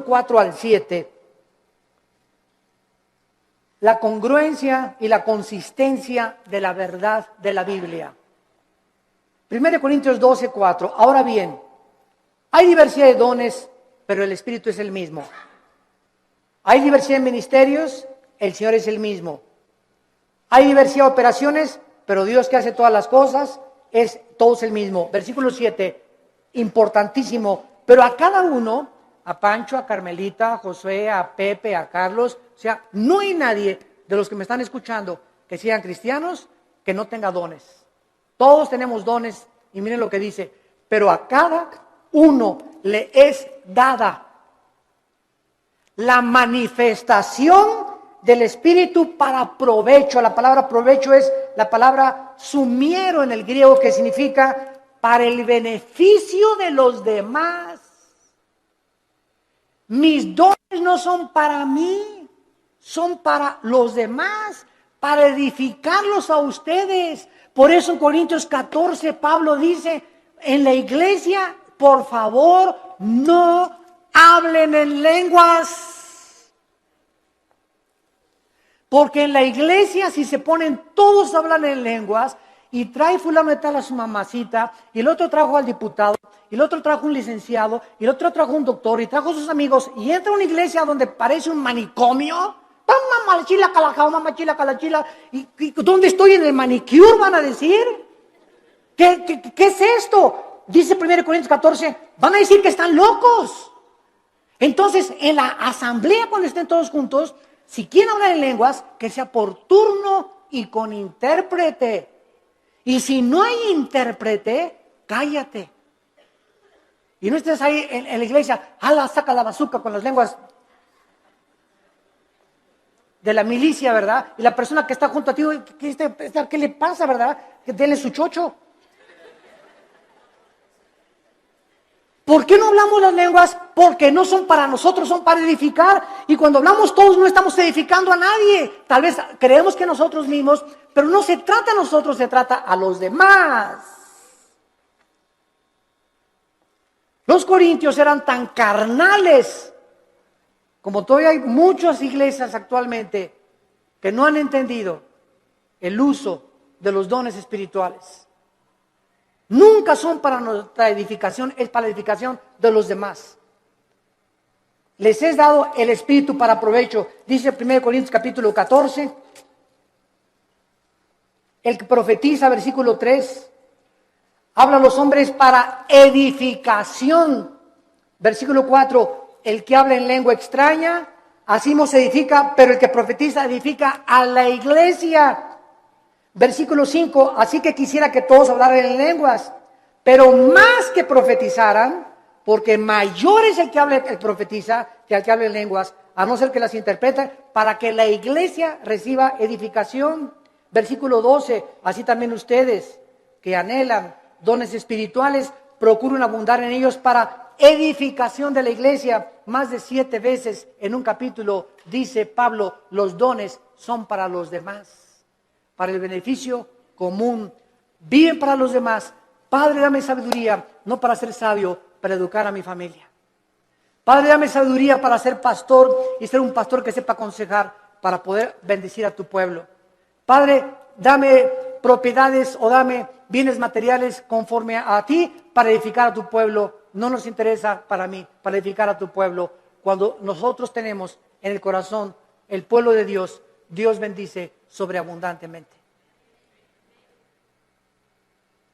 4 al 7, la congruencia y la consistencia de la verdad de la Biblia. 1 Corintios 12, 4. Ahora bien, hay diversidad de dones, pero el Espíritu es el mismo. Hay diversidad de ministerios, el Señor es el mismo. Hay diversidad de operaciones, pero Dios que hace todas las cosas, todo es el mismo. Versículo 7, importantísimo. Pero a cada uno a Pancho, a Carmelita, a Josué, a Pepe, a Carlos. O sea, no hay nadie de los que me están escuchando que sean cristianos que no tenga dones. Todos tenemos dones y miren lo que dice, pero a cada uno le es dada la manifestación del Espíritu para provecho. La palabra provecho es la palabra sumiero en el griego, que significa para el beneficio de los demás. Mis dones no son para mí, son para los demás, para edificarlos a ustedes. Por eso en Corintios 14 Pablo dice, en la iglesia, por favor, no hablen en lenguas. Porque en la iglesia, si se ponen todos a hablar en lenguas, y trae fulano de tal a su mamacita, y el otro trajo al diputado, y el otro trajo un licenciado, y el otro trajo un doctor, y trajo a sus amigos, y entra a una iglesia donde parece un manicomio, y ¿dónde estoy? En el manicure, van a decir. ¿Qué es esto? Dice 1 Corintios 14, van a decir que están locos. Entonces, en la asamblea, cuando estén todos juntos, si quieren hablar en lenguas, que sea por turno y con intérprete. Y si no hay intérprete, cállate. Y no estés ahí en la iglesia, saca la bazuca con las lenguas de la milicia, ¿verdad? Y la persona que está junto a ti, ¿qué le pasa, verdad? Que denle su chocho. ¿Por qué no hablamos las lenguas? Porque no son para nosotros, son para edificar. Y cuando hablamos todos no estamos edificando a nadie. Tal vez creemos que nosotros mismos, pero no se trata a nosotros, se trata a los demás. Los corintios eran tan carnales, como todavía hay muchas iglesias actualmente que no han entendido el uso de los dones espirituales. Nunca son para nuestra edificación, es para la edificación de los demás. Les es dado el Espíritu para provecho. Dice 1 Corintios capítulo 14. El que profetiza, versículo 3. Habla a los hombres para edificación. Versículo 4. El que habla en lengua extraña, así no se edifica, pero el que profetiza edifica a la iglesia. Versículo 5, así que quisiera que todos hablaran en lenguas, pero más que profetizaran, porque mayor es el que habla, el profetiza, que el que habla en lenguas, a no ser que las interprete, para que la iglesia reciba edificación. Versículo 12, así también ustedes que anhelan dones espirituales, procuren abundar en ellos para edificación de la iglesia. Más de 7 veces en un capítulo dice Pablo, los dones son para los demás, para el beneficio común, viven para los demás. Padre, dame sabiduría, no para ser sabio, para educar a mi familia. Padre, dame sabiduría para ser pastor y ser un pastor que sepa aconsejar para poder bendecir a tu pueblo. Padre, dame propiedades o dame bienes materiales conforme a ti para edificar a tu pueblo. No nos interesa para mí, para edificar a tu pueblo. Cuando nosotros tenemos en el corazón el pueblo de Dios, Dios bendice sobreabundantemente.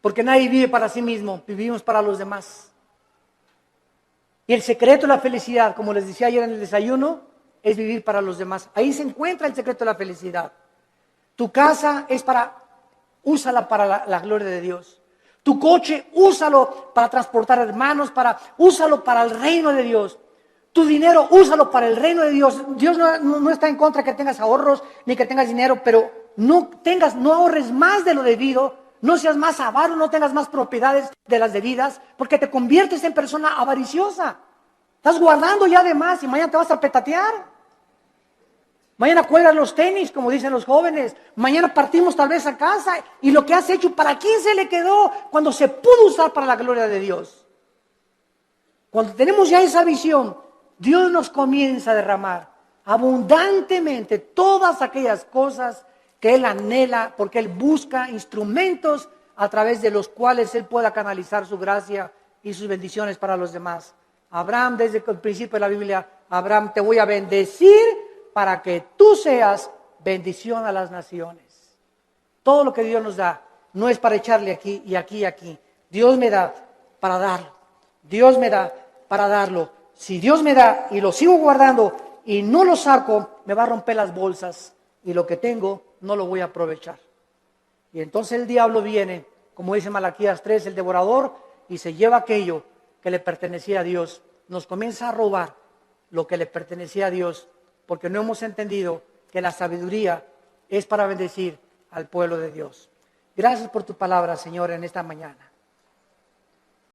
Porque nadie vive para sí mismo, vivimos para los demás. Y el secreto de la felicidad, como les decía ayer en el desayuno, es vivir para los demás. Ahí se encuentra el secreto de la felicidad. Tu casa es úsala para la gloria de Dios. Tu coche, úsalo para transportar hermanos, úsalo para el reino de Dios. Tu dinero, úsalo para el reino de Dios. Dios no está en contra que tengas ahorros, ni que tengas dinero, pero no ahorres más de lo debido, no seas más avaro, no tengas más propiedades de las debidas, porque te conviertes en persona avariciosa. Estás guardando ya de más y mañana te vas a petatear. Mañana cuelgas los tenis, como dicen los jóvenes. Mañana partimos tal vez a casa y lo que has hecho, ¿para quién se le quedó cuando se pudo usar para la gloria de Dios? Cuando tenemos ya esa visión, Dios nos comienza a derramar abundantemente todas aquellas cosas que Él anhela, porque Él busca instrumentos a través de los cuales Él pueda canalizar su gracia y sus bendiciones para los demás. Abraham, desde el principio de la Biblia, Abraham, te voy a bendecir para que tú seas bendición a las naciones. Todo lo que Dios nos da no es para echarle aquí y aquí y aquí. Dios me da para darlo. Dios me da para darlo Si Dios me da y lo sigo guardando y no lo saco, me va a romper las bolsas y lo que tengo no lo voy a aprovechar. Y entonces el diablo viene, como dice Malaquías 3, el devorador, y se lleva aquello que le pertenecía a Dios. Nos comienza a robar lo que le pertenecía a Dios, porque no hemos entendido que la sabiduría es para bendecir al pueblo de Dios. Gracias por tu palabra, Señor, en esta mañana.